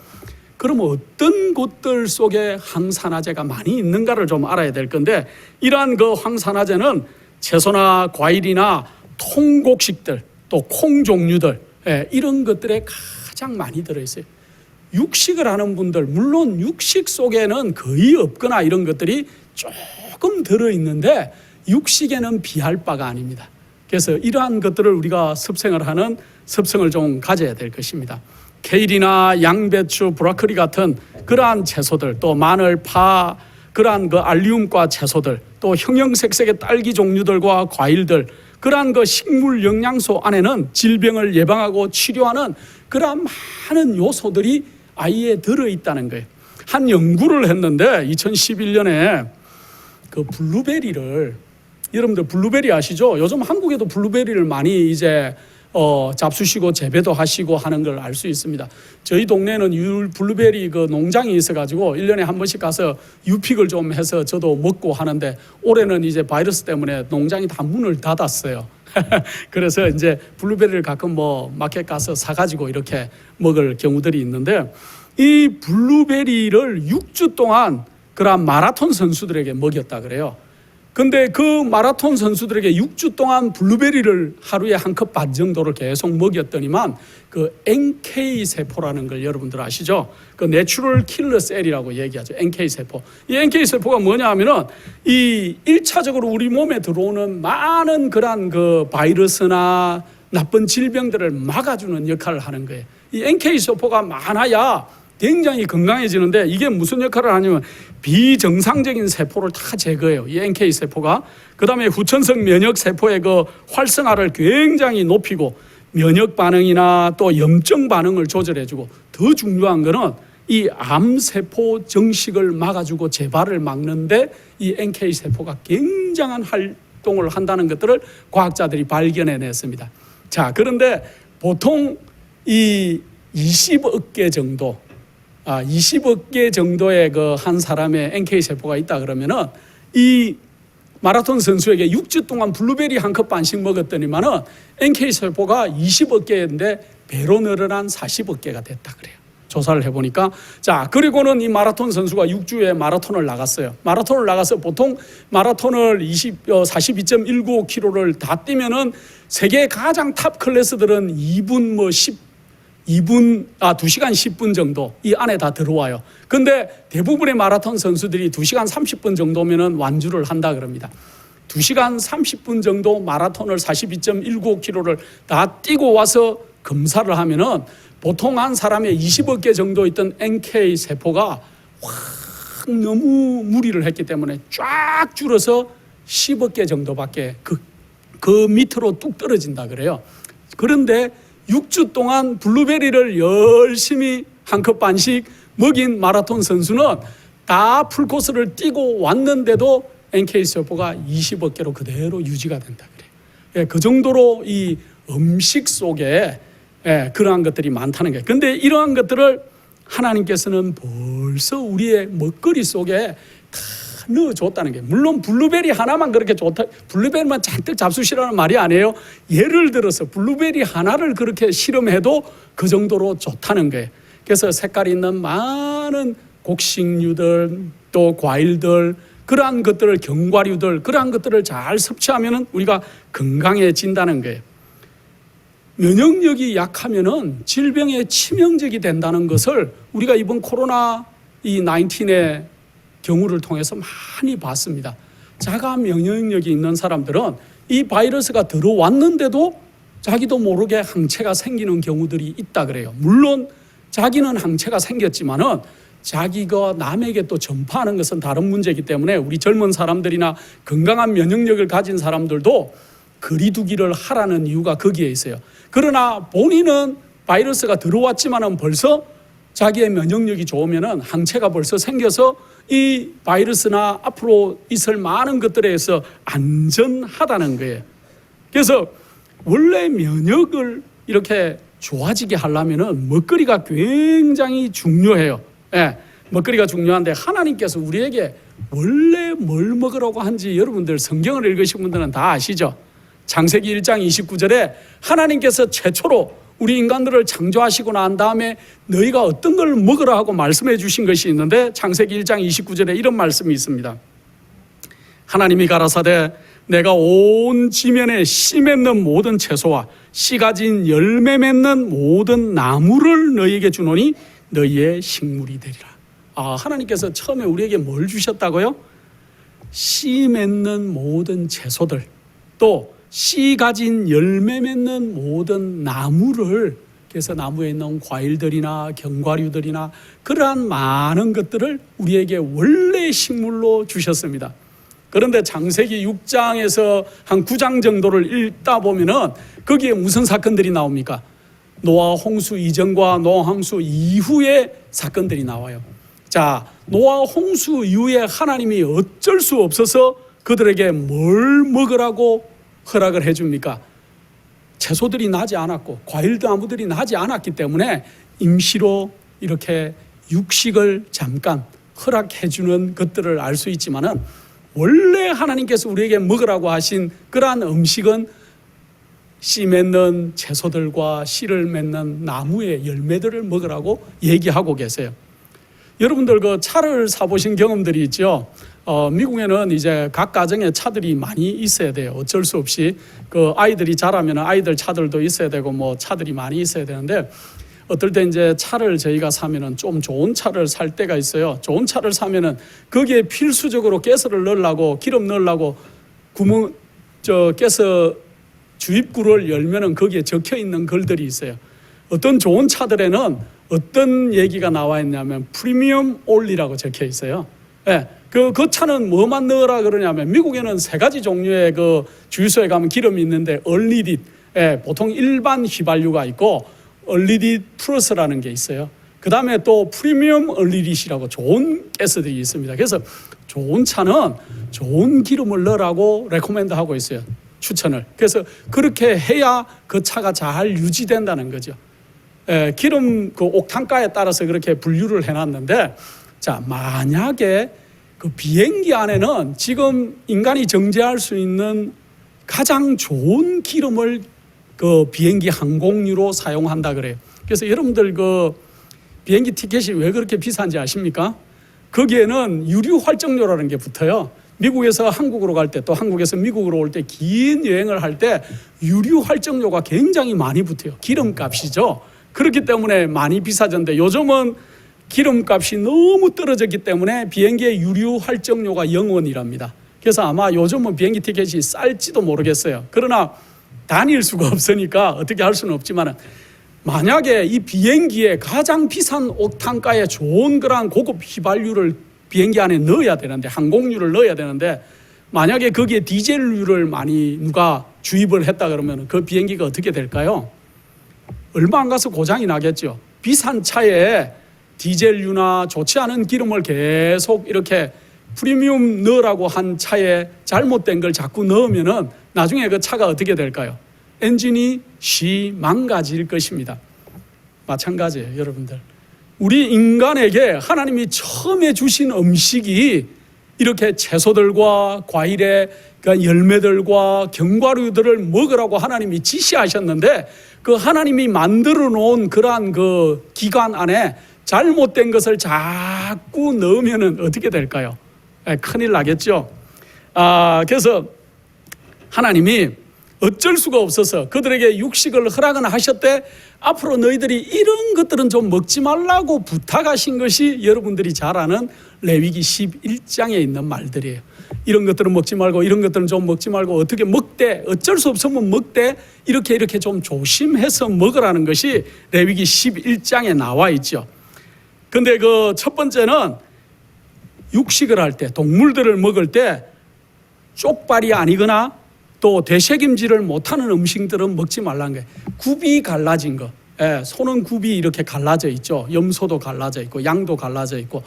그러면 어떤 것들 속에 항산화제가 많이 있는가를 좀 알아야 될 건데, 이러한 그 항산화제는 채소나 과일이나 통곡식들, 또 콩 종류들, 이런 것들에 가장 많이 들어있어요. 육식을 하는 분들, 물론 육식 속에는 거의 없거나 이런 것들이 조금 들어있는데 육식에는 비할 바가 아닙니다. 그래서 이러한 것들을 우리가 섭생을 하는 섭성을 좀 가져야 될 것입니다. 케일이나 양배추, 브로콜리 같은 그러한 채소들, 또 마늘, 파, 그러한 그 알리움과 채소들, 또 형형색색의 딸기 종류들과 과일들, 그러한 그 식물 영양소 안에는 질병을 예방하고 치료하는 그러한 많은 요소들이 아예 들어있다는 거예요. 한 연구를 했는데 2011년에 그 블루베리를, 여러분들 블루베리 아시죠? 요즘 한국에도 블루베리를 많이 이제 잡수시고 재배도 하시고 하는 걸 알 수 있습니다. 저희 동네에는 블루베리 그 농장이 있어가지고 1년에 한 번씩 가서 유픽을 좀 해서 저도 먹고 하는데, 올해는 이제 바이러스 때문에 농장이 다 문을 닫았어요. 그래서 이제 블루베리를 가끔 마켓 가서 사가지고 이렇게 먹을 경우들이 있는데, 이 블루베리를 6주 동안 그런 마라톤 선수들에게 먹였다 그래요. 근데 그 마라톤 선수들에게 6주 동안 블루베리를 하루에 한 컵 반 정도를 계속 먹였더니만 그 NK 세포라는 걸 여러분들 아시죠? 그 내추럴 킬러 셀이라고 얘기하죠. NK 세포. 이 NK 세포가 뭐냐 하면은 이 1차적으로 우리 몸에 들어오는 많은 그런 그 바이러스나 나쁜 질병들을 막아주는 역할을 하는 거예요. 이 NK 세포가 많아야 굉장히 건강해지는데, 이게 무슨 역할을 하냐면 비정상적인 세포를 다 제거해요, 이 NK 세포가. 그 다음에 후천성 면역 세포의 그 활성화를 굉장히 높이고, 면역 반응이나 또 염증 반응을 조절해주고, 더 중요한 거는 이 암세포 정식을 막아주고 재발을 막는데 이 NK세포가 굉장한 활동을 한다는 것들을 과학자들이 발견해냈습니다. 자, 그런데 보통 이 20억 개 정도, 20억 개 정도의 그 한 사람의 NK세포가 있다 그러면은 이 마라톤 선수에게 6주 동안 블루베리 한 컵 반씩 먹었더니만은 NK세포가 20억 개인데 배로 늘어난 40억 개가 됐다 그래요. 조사를 해보니까. 자, 그리고는 이 마라톤 선수가 6주에 마라톤을 나갔어요. 마라톤을 나가서 보통 마라톤을 42.195km를 다 뛰면은 세계 가장 탑 클래스들은 2시간 10분 정도 이 안에 다 들어와요. 근데 대부분의 마라톤 선수들이 2시간 30분 정도면은 완주를 한다 그럽니다. 2시간 30분 정도 마라톤을 42.195km를 다 뛰고 와서 검사를 하면은 보통 한 사람의 20억 개 정도 있던 NK 세포가 확 너무 무리를 했기 때문에 쫙 줄어서 10억 개 정도밖에 그 밑으로 뚝 떨어진다 그래요. 그런데 6주 동안 블루베리를 열심히 한 컵 반씩 먹인 마라톤 선수는 다 풀코스를 뛰고 왔는데도 NK세포가 20억 개로 그대로 유지가 된다 그래요. 예, 그 정도로 이 음식 속에 그러한 것들이 많다는 거예요. 근데 이러한 것들을 하나님께서는 벌써 우리의 먹거리 속에 다 넣어줬다는 거예요. 물론 블루베리 하나만 그렇게 좋다, 블루베리만 잔뜩 잡수시라는 말이 아니에요. 예를 들어서 블루베리 하나를 그렇게 실험해도 그 정도로 좋다는 거예요. 그래서 색깔 있는 많은 곡식류들, 또 과일들, 그러한 것들을, 견과류들, 그러한 것들을 잘 섭취하면 우리가 건강해진다는 거예요. 면역력이 약하면은 질병에 치명적이 된다는 것을 우리가 이번 코로나 이 19의 경우를 통해서 많이 봤습니다. 자가 면역력이 있는 사람들은 이 바이러스가 들어왔는데도 자기도 모르게 항체가 생기는 경우들이 있다 그래요. 물론 자기는 항체가 생겼지만은 자기가 남에게 또 전파하는 것은 다른 문제이기 때문에 우리 젊은 사람들이나 건강한 면역력을 가진 사람들도 거리두기를 하라는 이유가 거기에 있어요. 그러나 본인은 바이러스가 들어왔지만은 벌써 자기의 면역력이 좋으면은 항체가 벌써 생겨서 이 바이러스나 앞으로 있을 많은 것들에 의해서 안전하다는 거예요. 그래서 원래 면역을 이렇게 좋아지게 하려면은 먹거리가 굉장히 중요해요. 예, 먹거리가 중요한데 하나님께서 우리에게 원래 뭘 먹으라고 한지 여러분들 성경을 읽으신 분들은 다 아시죠? 창세기 1장 29절에 하나님께서 최초로 우리 인간들을 창조하시고 난 다음에 너희가 어떤 걸 먹으라 하고 말씀해 주신 것이 있는데 창세기 1장 29절에 이런 말씀이 있습니다. 하나님이 가라사대 내가 온 지면에 씨 맺는 모든 채소와 씨 가진 열매 맺는 모든 나무를 너희에게 주노니 너희의 식물이 되리라. 하나님께서 처음에 우리에게 뭘 주셨다고요? 씨 맺는 모든 채소들, 또 씨 가진 열매 맺는 모든 나무를, 그래서 나무에 있는 과일들이나 견과류들이나 그러한 많은 것들을 우리에게 원래 식물로 주셨습니다. 그런데 창세기 6장에서 한 9장 정도를 읽다 보면은 거기에 무슨 사건들이 나옵니까? 노아 홍수 이전과 노아 홍수 이후의 사건들이 나와요. 자, 노아 홍수 이후에 하나님이 어쩔 수 없어서 그들에게 뭘 먹으라고 허락을 해줍니까? 채소들이 나지 않았고 과일나무들이 나지 않았기 때문에 임시로 이렇게 육식을 잠깐 허락해주는 것들을 알 수 있지만은 원래 하나님께서 우리에게 먹으라고 하신 그러한 음식은 씨 맺는 채소들과 씨를 맺는 나무의 열매들을 먹으라고 얘기하고 계세요. 여러분들 그 차를 사보신 경험들이 있죠. 미국에는 이제 각 가정에 차들이 많이 있어야 돼요. 어쩔 수 없이 그 아이들이 자라면 아이들 차들도 있어야 되고 뭐 차들이 많이 있어야 되는데 어떨 때 이제 차를 저희가 사면은 좀 좋은 차를 살 때가 있어요. 좋은 차를 사면은 거기에 필수적으로 가스를 넣으려고 기름 넣으려고 가스 주입구를 열면은 거기에 적혀 있는 글들이 있어요. 어떤 좋은 차들에는 어떤 얘기가 나와 있냐면 프리미엄 올리라고 적혀 있어요. 예. 그 차는 뭐만 넣으라 그러냐면 미국에는 세 가지 종류의 그 주유소에 가면 기름이 있는데 얼리딧, 보통 일반 휘발유가 있고 얼리디 플러스라는 게 있어요. 그 다음에 또 프리미엄 얼리디시라고 좋은 가스들이 있습니다. 그래서 좋은 차는 좋은 기름을 넣으라고 레코멘드하고 있어요. 추천을. 그래서 그렇게 해야 그 차가 잘 유지된다는 거죠. 기름 그 옥탄가에 따라서 그렇게 분류를 해놨는데, 자, 만약에 그 비행기 안에는 지금 인간이 정제할 수 있는 가장 좋은 기름을 그 비행기 항공유로 사용한다 그래요. 그래서 여러분들 그 비행기 티켓이 왜 그렇게 비싼지 아십니까? 거기에는 유류 활정료라는 게 붙어요. 미국에서 한국으로 갈 때, 또 한국에서 미국으로 올 때 긴 여행을 할 때 유류 활정료가 굉장히 많이 붙어요. 기름값이죠. 그렇기 때문에 많이 비싸졌는데, 요즘은 기름값이 너무 떨어졌기 때문에 비행기의 유류 활정료가 0원이랍니다. 그래서 아마 요즘은 비행기 티켓이 쌀지도 모르겠어요. 그러나 다닐 수가 없으니까 어떻게 할 수는 없지만, 만약에 이 비행기에 가장 비싼 옥탄가에 좋은 그런 고급 휘발유를 비행기 안에 넣어야 되는데, 항공유를 넣어야 되는데, 만약에 거기에 디젤유를 많이 누가 주입을 했다 그러면 그 비행기가 어떻게 될까요? 얼마 안 가서 고장이 나겠죠. 비싼 차에 디젤유나 좋지 않은 기름을 계속 이렇게 프리미엄 넣으라고 한 차에 잘못된 걸 자꾸 넣으면은 나중에 그 차가 어떻게 될까요? 엔진이 망가질 것입니다. 마찬가지예요, 여러분들. 우리 인간에게 하나님이 처음에 주신 음식이 이렇게 채소들과 과일의 열매들과 견과류들을 먹으라고 하나님이 지시하셨는데, 그 하나님이 만들어 놓은 그러한 그 기관 안에 잘못된 것을 자꾸 넣으면 어떻게 될까요? 큰일 나겠죠. 그래서 하나님이 어쩔 수가 없어서 그들에게 육식을 허락은 하셨대. 앞으로 너희들이 이런 것들은 좀 먹지 말라고 부탁하신 것이 여러분들이 잘 아는 레위기 11장에 있는 말들이에요. 이런 것들은 먹지 말고 이런 것들은 좀 먹지 말고 어떻게 먹되, 어쩔 수 없으면 먹되, 이렇게 좀 조심해서 먹으라는 것이 레위기 11장에 나와 있죠. 근데 그 첫 번째는 육식을 할 때, 동물들을 먹을 때 쪽발이 아니거나 또 되새김질을 못하는 음식들은 먹지 말라는 거예요. 굽이 갈라진 거, 소는 굽이 이렇게 갈라져 있죠. 염소도 갈라져 있고 양도 갈라져 있고,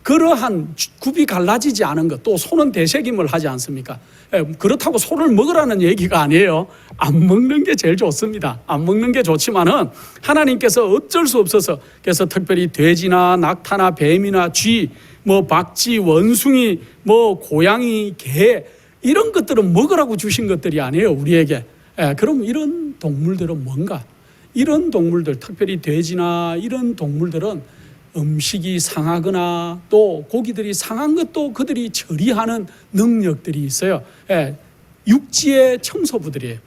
그러한 굽이 갈라지지 않은 것, 또 소는 되새김을 하지 않습니까? 그렇다고 소를 먹으라는 얘기가 아니에요. 안 먹는 게 제일 좋습니다. 안 먹는 게 좋지만은 하나님께서 어쩔 수 없어서, 그래서 특별히 돼지나 낙타나 뱀이나 쥐, 뭐 박쥐, 원숭이, 뭐 고양이, 개, 이런 것들은 먹으라고 주신 것들이 아니에요, 우리에게. 그럼 이런 동물들은 뭔가? 이런 동물들, 특별히 돼지나 이런 동물들은 음식이 상하거나 또 고기들이 상한 것도 그들이 처리하는 능력들이 있어요. 육지의 청소부들이에요.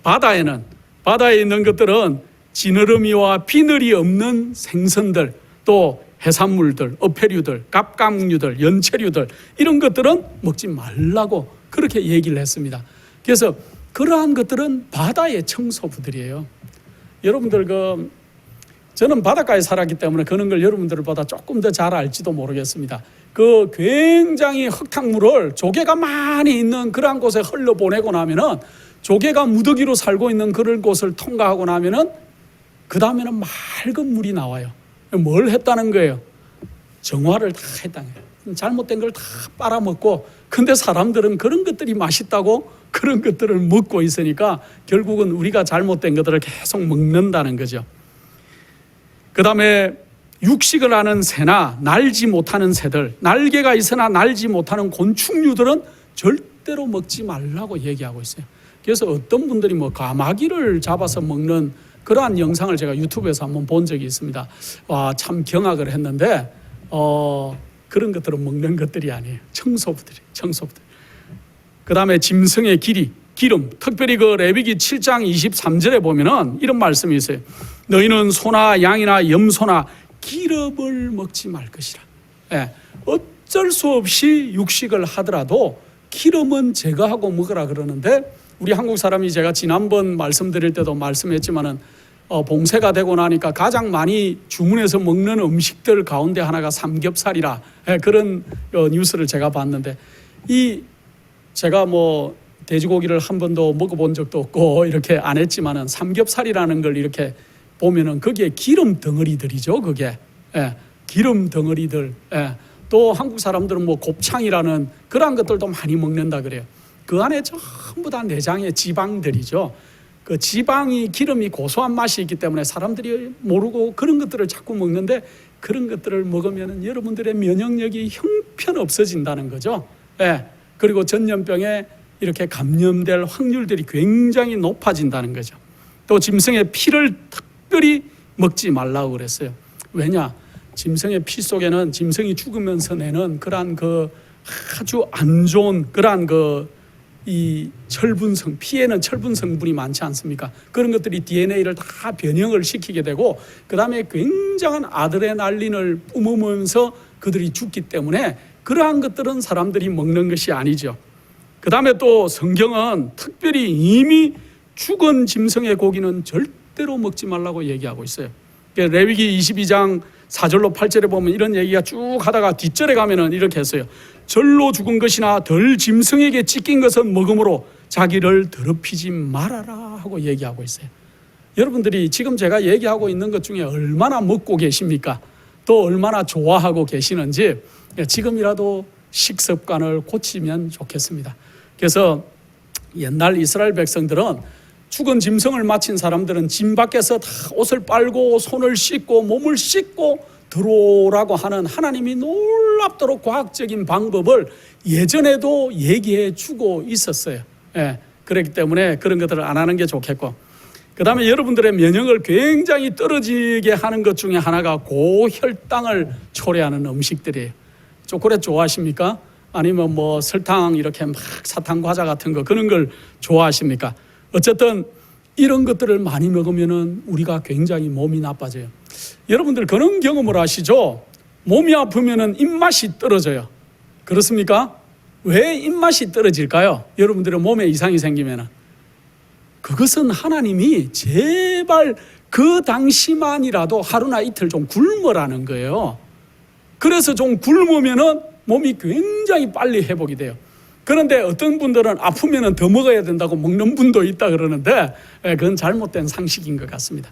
바다에 있는 것들은 지느러미와 비늘이 없는 생선들, 또 해산물들, 어패류들, 갑각류들, 연체류들, 이런 것들은 먹지 말라고 그렇게 얘기를 했습니다. 그래서 그러한 것들은 바다의 청소부들이에요. 여러분들 저는 바닷가에 살았기 때문에 그런 걸 여러분들보다 조금 더 잘 알지도 모르겠습니다. 그 굉장히 흙탕물을 조개가 많이 있는 그러한 곳에 흘러보내고 나면은, 조개가 무더기로 살고 있는 그런 곳을 통과하고 나면은 그 다음에는 맑은 물이 나와요. 뭘 했다는 거예요? 정화를 다 했다는 거예요. 잘못된 걸 다 빨아먹고, 근데 사람들은 그런 것들이 맛있다고 그런 것들을 먹고 있으니까 결국은 우리가 잘못된 것들을 계속 먹는다는 거죠. 그 다음에 육식을 하는 새나 날지 못하는 새들, 날개가 있으나 날지 못하는 곤충류들은 절대로 먹지 말라고 얘기하고 있어요. 그래서 어떤 분들이 뭐 가마귀를 잡아서 먹는 그러한 영상을 제가 유튜브에서 한번 본 적이 있습니다. 와, 참 경악을 했는데, 그런 것들은 먹는 것들이 아니에요. 청소부들. 그 다음에 짐승의 기름, 특별히 그 레위기 7장 23절에 보면은 이런 말씀이 있어요. 너희는 소나 양이나 염소나 기름을 먹지 말 것이라. 어쩔 수 없이 육식을 하더라도 기름은 제거하고 먹으라 그러는데, 우리 한국 사람이 제가 지난번 말씀드릴 때도 말씀했지만은 봉쇄가 되고 나니까 가장 많이 주문해서 먹는 음식들 가운데 하나가 삼겹살이라, 그런 뉴스를 제가 봤는데, 제가 뭐 돼지고기를 한 번도 먹어본 적도 없고 이렇게 안 했지만은 삼겹살이라는 걸 이렇게 보면은 거기에 기름 덩어리들이죠. 그게 기름 덩어리들. 또 한국 사람들은 뭐 곱창이라는 그러한 것들도 많이 먹는다 그래요. 그 안에 전부 다 내장의 지방들이죠. 그 지방이 기름이 고소한 맛이 있기 때문에 사람들이 모르고 그런 것들을 자꾸 먹는데 그런 것들을 먹으면 여러분들의 면역력이 형편 없어진다는 거죠. 그리고 전염병에 이렇게 감염될 확률들이 굉장히 높아진다는 거죠. 또 짐승의 피를 특별히 먹지 말라고 그랬어요. 왜냐? 짐승의 피 속에는 짐승이 죽으면서 내는 그러한 그 아주 안 좋은 그러한 이 철분성, 피에는 철분 성분이 많지 않습니까? 그런 것들이 DNA를 다 변형을 시키게 되고 그 다음에 굉장한 아드레날린을 뿜으면서 그들이 죽기 때문에 그러한 것들은 사람들이 먹는 것이 아니죠. 그 다음에 또 성경은 특별히 이미 죽은 짐승의 고기는 절대로 먹지 말라고 얘기하고 있어요. 레위기 22장 4절로 8절에 보면 이런 얘기가 쭉 하다가 뒷절에 가면은 이렇게 했어요. 절로 죽은 것이나 덜 짐승에게 찢긴 것은 먹음으로 자기를 더럽히지 말아라 하고 얘기하고 있어요. 여러분들이 지금 제가 얘기하고 있는 것 중에 얼마나 먹고 계십니까? 또 얼마나 좋아하고 계시는지 지금이라도 식습관을 고치면 좋겠습니다. 그래서 옛날 이스라엘 백성들은 죽은 짐승을 마친 사람들은 진 밖에서 다 옷을 빨고 손을 씻고 몸을 씻고 들어오라고 하는 하나님이 놀랍도록 과학적인 방법을 예전에도 얘기해 주고 있었어요. 그렇기 때문에 그런 것들을 안 하는 게 좋겠고, 그 다음에 여러분들의 면역을 굉장히 떨어지게 하는 것 중에 하나가 고혈당을 초래하는 음식들이에요. 초콜릿 좋아하십니까? 아니면 뭐 설탕 이렇게 막 사탕 과자 같은 거 그런 걸 좋아하십니까? 어쨌든 이런 것들을 많이 먹으면은 우리가 굉장히 몸이 나빠져요. 여러분들 그런 경험을 하시죠? 몸이 아프면은 입맛이 떨어져요. 그렇습니까? 왜 입맛이 떨어질까요? 여러분들의 몸에 이상이 생기면은 그것은 하나님이 제발 그 당시만이라도 하루나 이틀 좀 굶으라는 거예요. 그래서 좀 굶으면은 몸이 굉장히 빨리 회복이 돼요. 그런데 어떤 분들은 아프면 더 먹어야 된다고 먹는 분도 있다 그러는데 그건 잘못된 상식인 것 같습니다.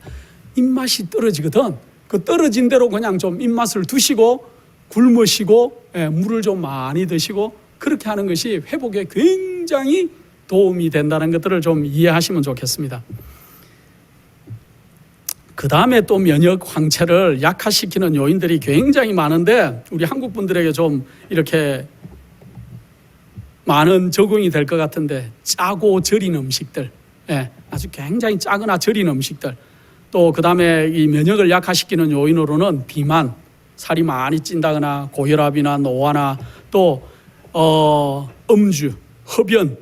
입맛이 떨어지거든. 그 떨어진 대로 그냥 좀 입맛을 두시고 굶으시고 물을 좀 많이 드시고 그렇게 하는 것이 회복에 굉장히 도움이 된다는 것들을 좀 이해하시면 좋겠습니다. 그 다음에 또 면역 황체를 약화시키는 요인들이 굉장히 많은데 우리 한국 분들에게 좀 이렇게 많은 적응이 될 것 같은데 짜고 절인 음식들, 아주 굉장히 짜거나 절인 음식들, 또 그 다음에 이 면역을 약화시키는 요인으로는 비만, 살이 많이 찐다거나 고혈압이나 노화나 또 음주, 흡연,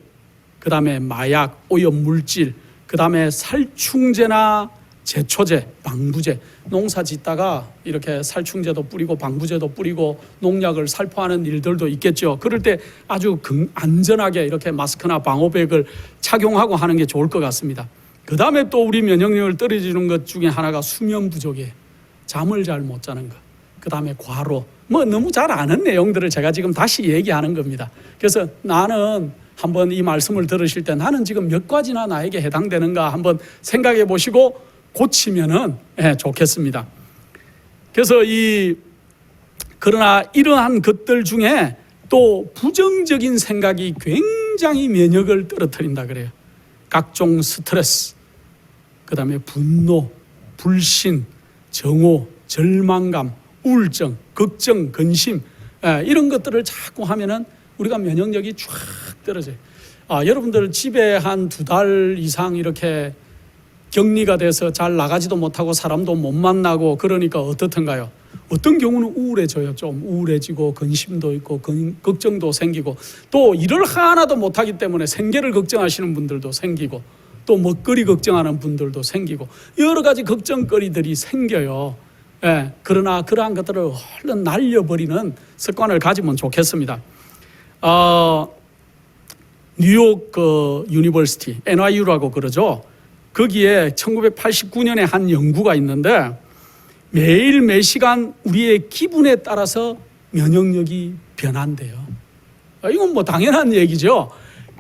그 다음에 마약, 오염 물질, 그 다음에 살충제나 제초제, 방부제, 농사 짓다가 이렇게 살충제도 뿌리고 방부제도 뿌리고 농약을 살포하는 일들도 있겠죠. 그럴 때 아주 안전하게 이렇게 마스크나 방호백을 착용하고 하는 게 좋을 것 같습니다. 그 다음에 또 우리 면역력을 떨어지는 것 중에 하나가 수면 부족이에요. 잠을 잘 못 자는 것. 그 다음에 과로. 뭐 너무 잘 아는 내용들을 제가 지금 다시 얘기하는 겁니다. 그래서 나는 한번 이 말씀을 들으실 때 나는 지금 몇 가지나 나에게 해당되는가 한번 생각해 보시고 고치면은 좋겠습니다. 그래서 그러나 이러한 것들 중에 또 부정적인 생각이 굉장히 면역을 떨어뜨린다 그래요. 각종 스트레스, 그 다음에 분노, 불신, 정오, 절망감, 우울증, 걱정, 근심 이런 것들을 자꾸 하면은 우리가 면역력이 쫙 떨어져요. 여러분들 집에 한 2달 이상 이렇게 격리가 돼서 잘 나가지도 못하고 사람도 못 만나고 그러니까 어떻던가요? 어떤 경우는 우울해져요. 좀 우울해지고 근심도 있고 걱정도 생기고 또 일을 하나도 못하기 때문에 생계를 걱정하시는 분들도 생기고 또 먹거리 걱정하는 분들도 생기고 여러 가지 걱정거리들이 생겨요. 그러나 그러한 것들을 얼른 날려버리는 습관을 가지면 좋겠습니다. 뉴욕 유니버시티 NYU라고 그러죠. 거기에 1989년에 한 연구가 있는데 매일 매 시간 우리의 기분에 따라서 면역력이 변한대요. 이건 뭐 당연한 얘기죠.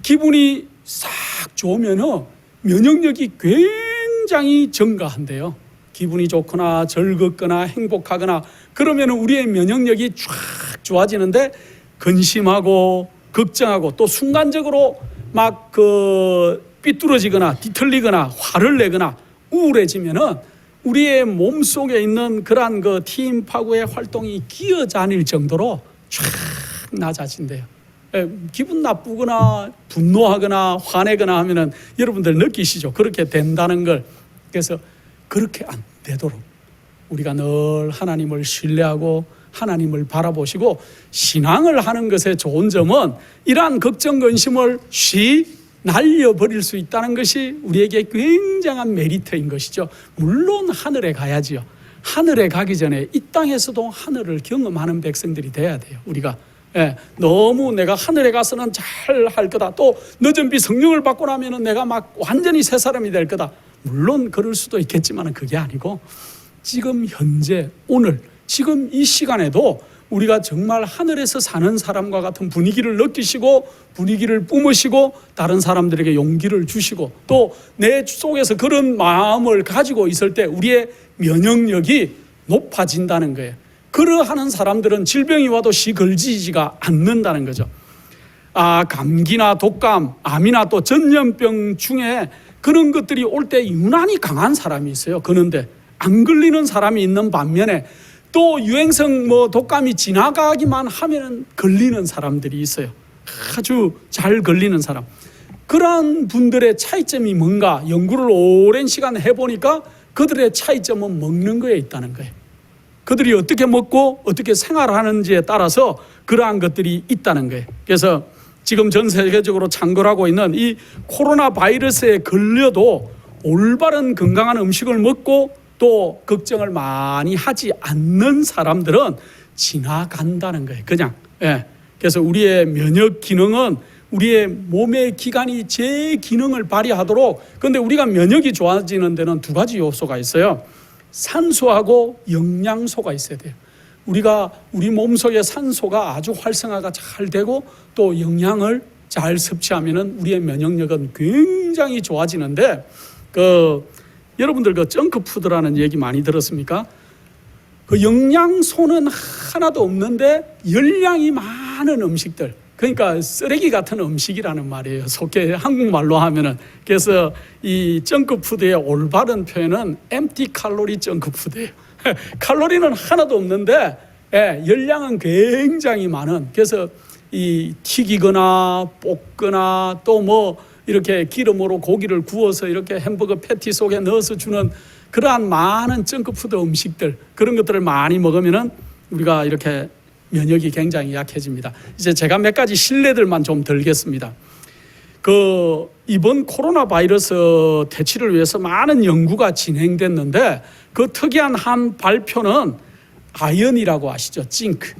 기분이 싹 좋으면은 면역력이 굉장히 증가한대요. 기분이 좋거나 즐겁거나 행복하거나 그러면 우리의 면역력이 쫙 좋아지는데 근심하고 걱정하고 또 순간적으로 막 삐뚤어지거나 뒤틀리거나 화를 내거나 우울해지면은 우리의 몸 속에 있는 그러한 티임파고의 활동이 기어다닐 정도로 쫙 낮아진대요. 기분 나쁘거나 분노하거나 화내거나 하면은 여러분들 느끼시죠? 그렇게 된다는 걸. 그래서 그렇게 안 되도록 우리가 늘 하나님을 신뢰하고 하나님을 바라보시고 신앙을 하는 것의 좋은 점은 이러한 걱정 근심을 날려버릴 수 있다는 것이 우리에게 굉장한 메리트인 것이죠. 물론 하늘에 가야지요. 하늘에 가기 전에 이 땅에서도 하늘을 경험하는 백성들이 돼야 돼요. 우리가 너무 내가 하늘에 가서는 잘 할 거다, 또 늦은 비 성령을 받고 나면은 내가 막 완전히 새 사람이 될 거다. 물론 그럴 수도 있겠지만 그게 아니고 지금 현재 오늘 지금 이 시간에도 우리가 정말 하늘에서 사는 사람과 같은 분위기를 느끼시고 분위기를 뿜으시고 다른 사람들에게 용기를 주시고 또 내 속에서 그런 마음을 가지고 있을 때 우리의 면역력이 높아진다는 거예요. 그러하는 사람들은 질병이 와도 시걸지지가 않는다는 거죠. 감기나 독감, 암이나 또 전염병 중에 그런 것들이 올 때 유난히 강한 사람이 있어요. 그런데 안 걸리는 사람이 있는 반면에 또 유행성 독감이 지나가기만 하면 걸리는 사람들이 있어요. 아주 잘 걸리는 사람. 그러한 분들의 차이점이 뭔가 연구를 오랜 시간 해보니까 그들의 차이점은 먹는 거에 있다는 거예요. 그들이 어떻게 먹고 어떻게 생활하는지에 따라서 그러한 것들이 있다는 거예요. 그래서 지금 전 세계적으로 창궐하고 있는 이 코로나 바이러스에 걸려도 올바른 건강한 음식을 먹고 또 걱정을 많이 하지 않는 사람들은 지나간다는 거예요. 그냥. 그래서 우리의 면역 기능은 우리의 몸의 기관이 제 기능을 발휘하도록, 근데 우리가 면역이 좋아지는 데는 두 가지 요소가 있어요. 산소하고 영양소가 있어야 돼요. 우리 몸속에 산소가 아주 활성화가 잘 되고 또 영양을 잘 섭취하면은 우리의 면역력은 굉장히 좋아지는데 여러분들 정크푸드라는 얘기 많이 들었습니까? 영양소는 하나도 없는데 열량이 많은 음식들, 그러니까 쓰레기 같은 음식이라는 말이에요. 속해 한국말로 하면은. 그래서 이 정크푸드의 올바른 표현은 엠티 칼로리 정크푸드예요. 칼로리는 하나도 없는데 열량은 굉장히 많은, 그래서 이 튀기거나 볶거나 또 이렇게 기름으로 고기를 구워서 이렇게 햄버거 패티 속에 넣어서 주는 그러한 많은 정크푸드 음식들, 그런 것들을 많이 먹으면은 우리가 이렇게 면역이 굉장히 약해집니다. 이제 제가 몇 가지 신뢰들만 좀 들겠습니다. 이번 코로나 바이러스 퇴치를 위해서 많은 연구가 진행됐는데 그 특이한 한 발표는 아연이라고 아시죠? 징크.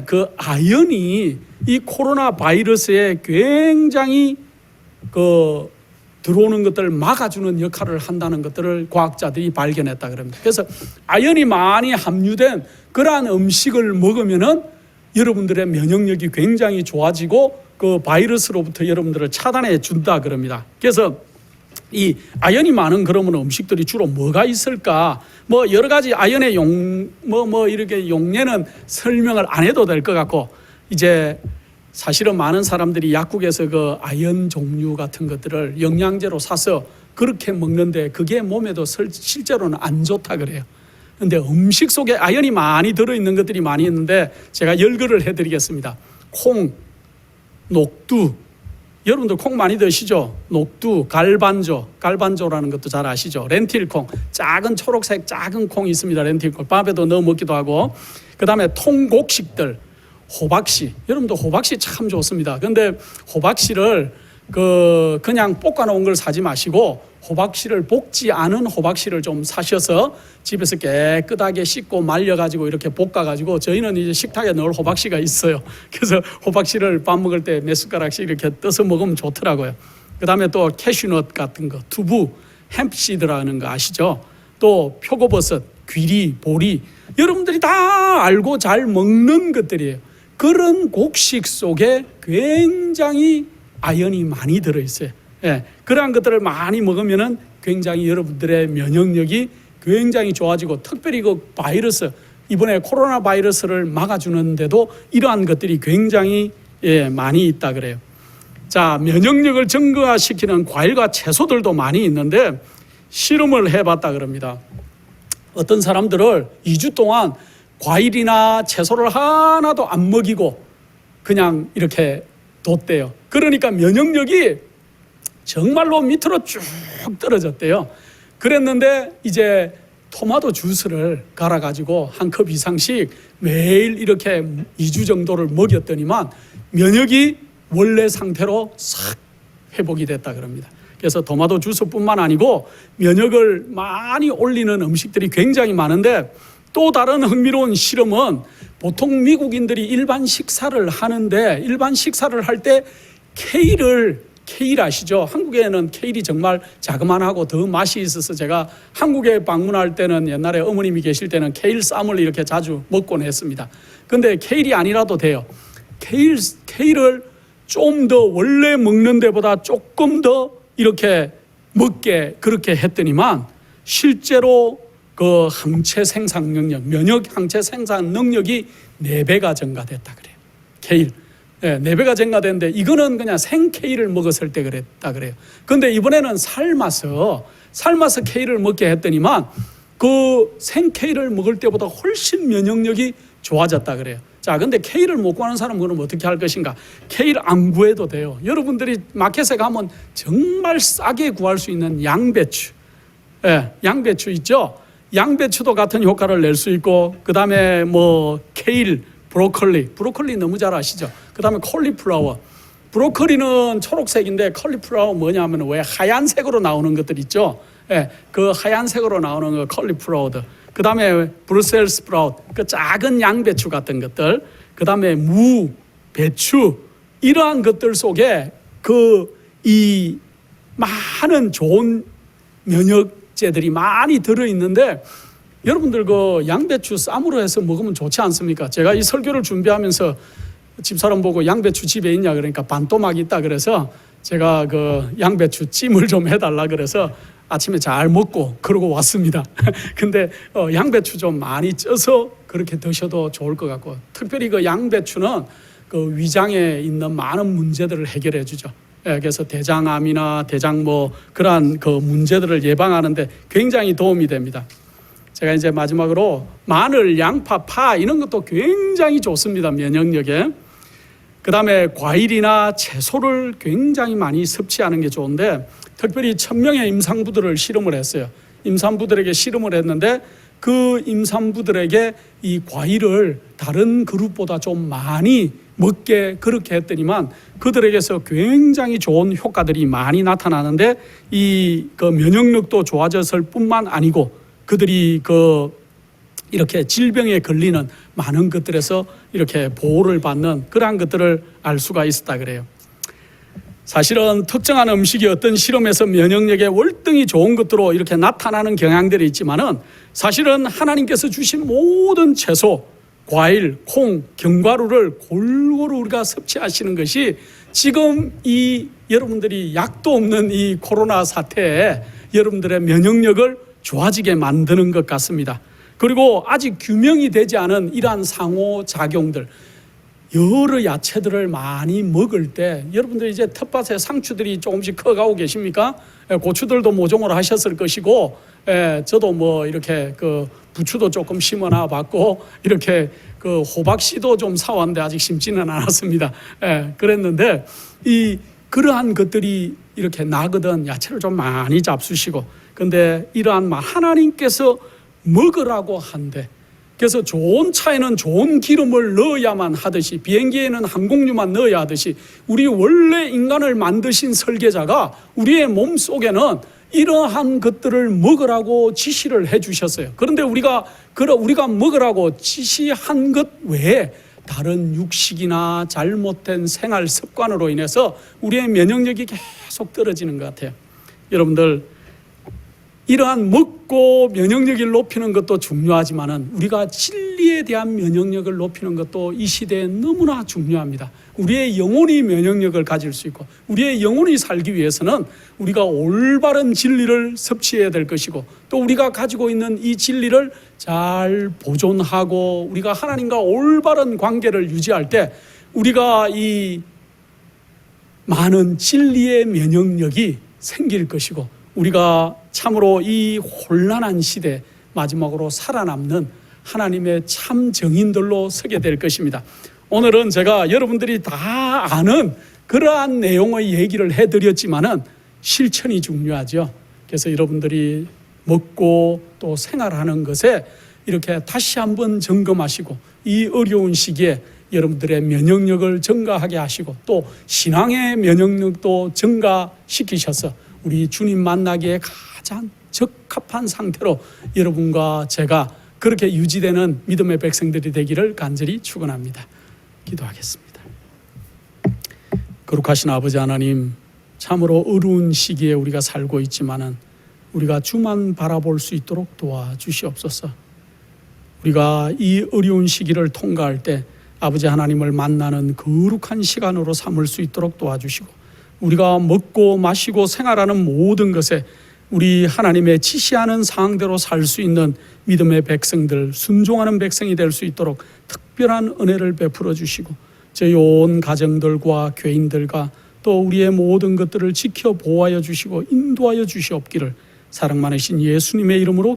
그 아연이 이 코로나 바이러스에 굉장히 들어오는 것들을 막아주는 역할을 한다는 것들을 과학자들이 발견했다 그럽니다. 그래서 아연이 많이 함유된 그러한 음식을 먹으면은 여러분들의 면역력이 굉장히 좋아지고 그 바이러스로부터 여러분들을 차단해 준다 그럽니다. 그래서 이 아연이 많은 그러면 음식들이 주로 뭐가 있을까? 여러 가지 아연의 이렇게 용례는 설명을 안 해도 될 것 같고, 이제 사실은 많은 사람들이 약국에서 그 아연 종류 같은 것들을 영양제로 사서 그렇게 먹는데 그게 몸에도 실제로는 안 좋다 그래요. 그런데 음식 속에 아연이 많이 들어있는 것들이 많이 있는데 제가 열거를 해드리겠습니다. 콩, 녹두, 여러분들 콩 많이 드시죠? 녹두, 갈반조라는 것도 잘 아시죠? 렌틸콩, 작은 초록색 작은 콩이 있습니다. 렌틸콩, 밥에도 넣어 먹기도 하고, 그 다음에 통곡식들, 호박씨, 여러분도 호박씨 참 좋습니다. 그런데 호박씨를 그냥 볶아 놓은 걸 사지 마시고 호박씨를 볶지 않은 호박씨를 좀 사셔서 집에서 깨끗하게 씻고 말려가지고 이렇게 볶아가지고, 저희는 이제 식탁에 넣을 호박씨가 있어요. 그래서 호박씨를 밥 먹을 때 몇 숟가락씩 이렇게 떠서 먹으면 좋더라고요. 그 다음에 또 캐슈넛 같은 거, 두부, 햄프시드라는 거 아시죠? 또 표고버섯, 귀리, 보리, 여러분들이 다 알고 잘 먹는 것들이에요. 그런 곡식 속에 굉장히 아연이 많이 들어있어요. 예, 그러한 것들을 많이 먹으면은 굉장히 여러분들의 면역력이 굉장히 좋아지고, 특별히 그 바이러스, 이번에 코로나 바이러스를 막아주는데도 이러한 것들이 굉장히 많이 있다 그래요. 자, 면역력을 증가시키는 과일과 채소들도 많이 있는데 실험을 해봤다 그럽니다. 어떤 사람들을 2주 동안 과일이나 채소를 하나도 안 먹이고 그냥 이렇게 뒀대요. 그러니까 면역력이 정말로 밑으로 쭉 떨어졌대요. 그랬는데 이제 토마토 주스를 갈아가지고 한 컵 이상씩 매일 이렇게 2주 정도를 먹였더니만 면역이 원래 상태로 싹 회복이 됐다 그럽니다. 그래서 토마토 주스뿐만 아니고 면역을 많이 올리는 음식들이 굉장히 많은데, 또 다른 흥미로운 실험은 보통 미국인들이 일반 식사를 하는데, 일반 식사를 할 때 케일 아시죠? 한국에는 케일이 정말 자그만하고 더 맛이 있어서 제가 한국에 방문할 때는, 옛날에 어머님이 계실 때는 케일 쌈을 이렇게 자주 먹곤 했습니다. 근데 케일이 아니라도 돼요. 케일을 좀 더 원래 먹는 데보다 조금 더 이렇게 먹게 그렇게 했더니만 실제로 그 항체 생산 능력, 면역 항체 생산 능력이 4배가 증가됐다 그래요. 케일. 4배가 증가됐는데, 이거는 그냥 생 케일을 먹었을 때 그랬다 그래요. 근데 이번에는 삶아서 케일을 먹게 했더니만 그 생 케일을 먹을 때보다 훨씬 면역력이 좋아졌다 그래요. 자, 근데 케일을 못 구하는 사람은 그럼 어떻게 할 것인가? 케일 안 구해도 돼요. 여러분들이 마켓에 가면 정말 싸게 구할 수 있는 양배추, 양배추 있죠? 양배추도 같은 효과를 낼 수 있고, 그 다음에 뭐 케일, 브로콜리 너무 잘 아시죠? 그 다음에 콜리플라워. 브로콜리는 초록색인데 콜리플라워 뭐냐면 왜 하얀색으로 나오는 것들 있죠? 그 하얀색으로 나오는 거 콜리플라워들. 그 다음에 브루셀 스프라우트, 그 작은 양배추 같은 것들. 그 다음에 무, 배추, 이러한 것들 속에 이 많은 좋은 면역제들이 많이 들어있는데, 여러분들 그 양배추 쌈으로 해서 먹으면 좋지 않습니까? 제가 이 설교를 준비하면서 집사람 보고 양배추 집에 있냐 그러니까 반토막 있다 그래서 제가 그 양배추 찜을 좀 해달라 그래서 아침에 잘 먹고 그러고 왔습니다. 근데 양배추 좀 많이 쪄서 그렇게 드셔도 좋을 것 같고, 특별히 그 양배추는 그 위장에 있는 많은 문제들을 해결해 주죠. 그래서 대장암이나 대장 뭐 그러한 그 문제들을 예방하는데 굉장히 도움이 됩니다. 제가 이제 마지막으로 마늘, 양파, 파 이런 것도 굉장히 좋습니다. 면역력에. 그 다음에 과일이나 채소를 굉장히 많이 섭취하는 게 좋은데, 특별히 1000명의 임산부들을 실험을 했어요. 임산부들에게 실험을 했는데 그 임산부들에게 이 과일을 다른 그룹보다 좀 많이 먹게 그렇게 했더니만 그들에게서 굉장히 좋은 효과들이 많이 나타나는데, 그 면역력도 좋아졌을 뿐만 아니고 그들이 이렇게 질병에 걸리는 많은 것들에서 이렇게 보호를 받는 그러한 것들을 알 수가 있었다 그래요. 사실은 특정한 음식이 어떤 실험에서 면역력에 월등히 좋은 것으로 이렇게 나타나는 경향들이 있지만은, 사실은 하나님께서 주신 모든 채소, 과일, 콩, 견과류를 골고루 우리가 섭취하시는 것이 지금 이 여러분들이 약도 없는 이 코로나 사태에 여러분들의 면역력을 좋아지게 만드는 것 같습니다. 그리고 아직 규명이 되지 않은 이러한 상호작용들, 여러 야채들을 많이 먹을 때, 여러분들 이제 텃밭에 상추들이 조금씩 커가고 계십니까? 고추들도 모종을 하셨을 것이고, 저도 뭐 이렇게 부추도 조금 심어놔 봤고, 이렇게 호박씨도 좀 사왔는데 아직 심지는 않았습니다. 그랬는데 그러한 것들이 이렇게 나거든 야채를 좀 많이 잡수시고, 근데 이러한 하나님께서 먹으라고 한데, 그래서 좋은 차에는 좋은 기름을 넣어야만 하듯이, 비행기에는 항공유만 넣어야 하듯이, 우리 원래 인간을 만드신 설계자가 우리의 몸 속에는 이러한 것들을 먹으라고 지시를 해 주셨어요. 그런데 우리가 먹으라고 지시한 것 외에 다른 육식이나 잘못된 생활 습관으로 인해서 우리의 면역력이 계속 떨어지는 것 같아요. 여러분들, 이러한 먹고 면역력을 높이는 것도 중요하지만은 우리가 진리에 대한 면역력을 높이는 것도 이 시대에 너무나 중요합니다. 우리의 영혼이 면역력을 가질 수 있고 우리의 영혼이 살기 위해서는 우리가 올바른 진리를 섭취해야 될 것이고 또 우리가 가지고 있는 이 진리를 잘 보존하고 우리가 하나님과 올바른 관계를 유지할 때 우리가 이 많은 진리의 면역력이 생길 것이고 우리가 참으로 이 혼란한 시대 마지막으로 살아남는 하나님의 참 정인들로 서게 될 것입니다. 오늘은 제가 여러분들이 다 아는 그러한 내용의 얘기를 해드렸지만은 실천이 중요하죠. 그래서 여러분들이 먹고 또 생활하는 것에 이렇게 다시 한번 점검하시고 이 어려운 시기에 여러분들의 면역력을 증가하게 하시고 또 신앙의 면역력도 증가시키셔서 우리 주님 만나기에 가장 적합한 상태로 여러분과 제가 그렇게 유지되는 믿음의 백성들이 되기를 간절히 축원합니다. 기도하겠습니다. 거룩하신 아버지 하나님, 참으로 어려운 시기에 우리가 살고 있지만은 우리가 주만 바라볼 수 있도록 도와주시옵소서. 우리가 이 어려운 시기를 통과할 때 아버지 하나님을 만나는 거룩한 시간으로 삼을 수 있도록 도와주시고 우리가 먹고 마시고 생활하는 모든 것에 우리 하나님의 지시하는 사항대로 살 수 있는 믿음의 백성들, 순종하는 백성이 될 수 있도록 특별한 은혜를 베풀어 주시고 저희 온 가정들과 교인들과 또 우리의 모든 것들을 지켜 보호하여 주시고 인도하여 주시옵기를 사랑 많으신 예수님의 이름으로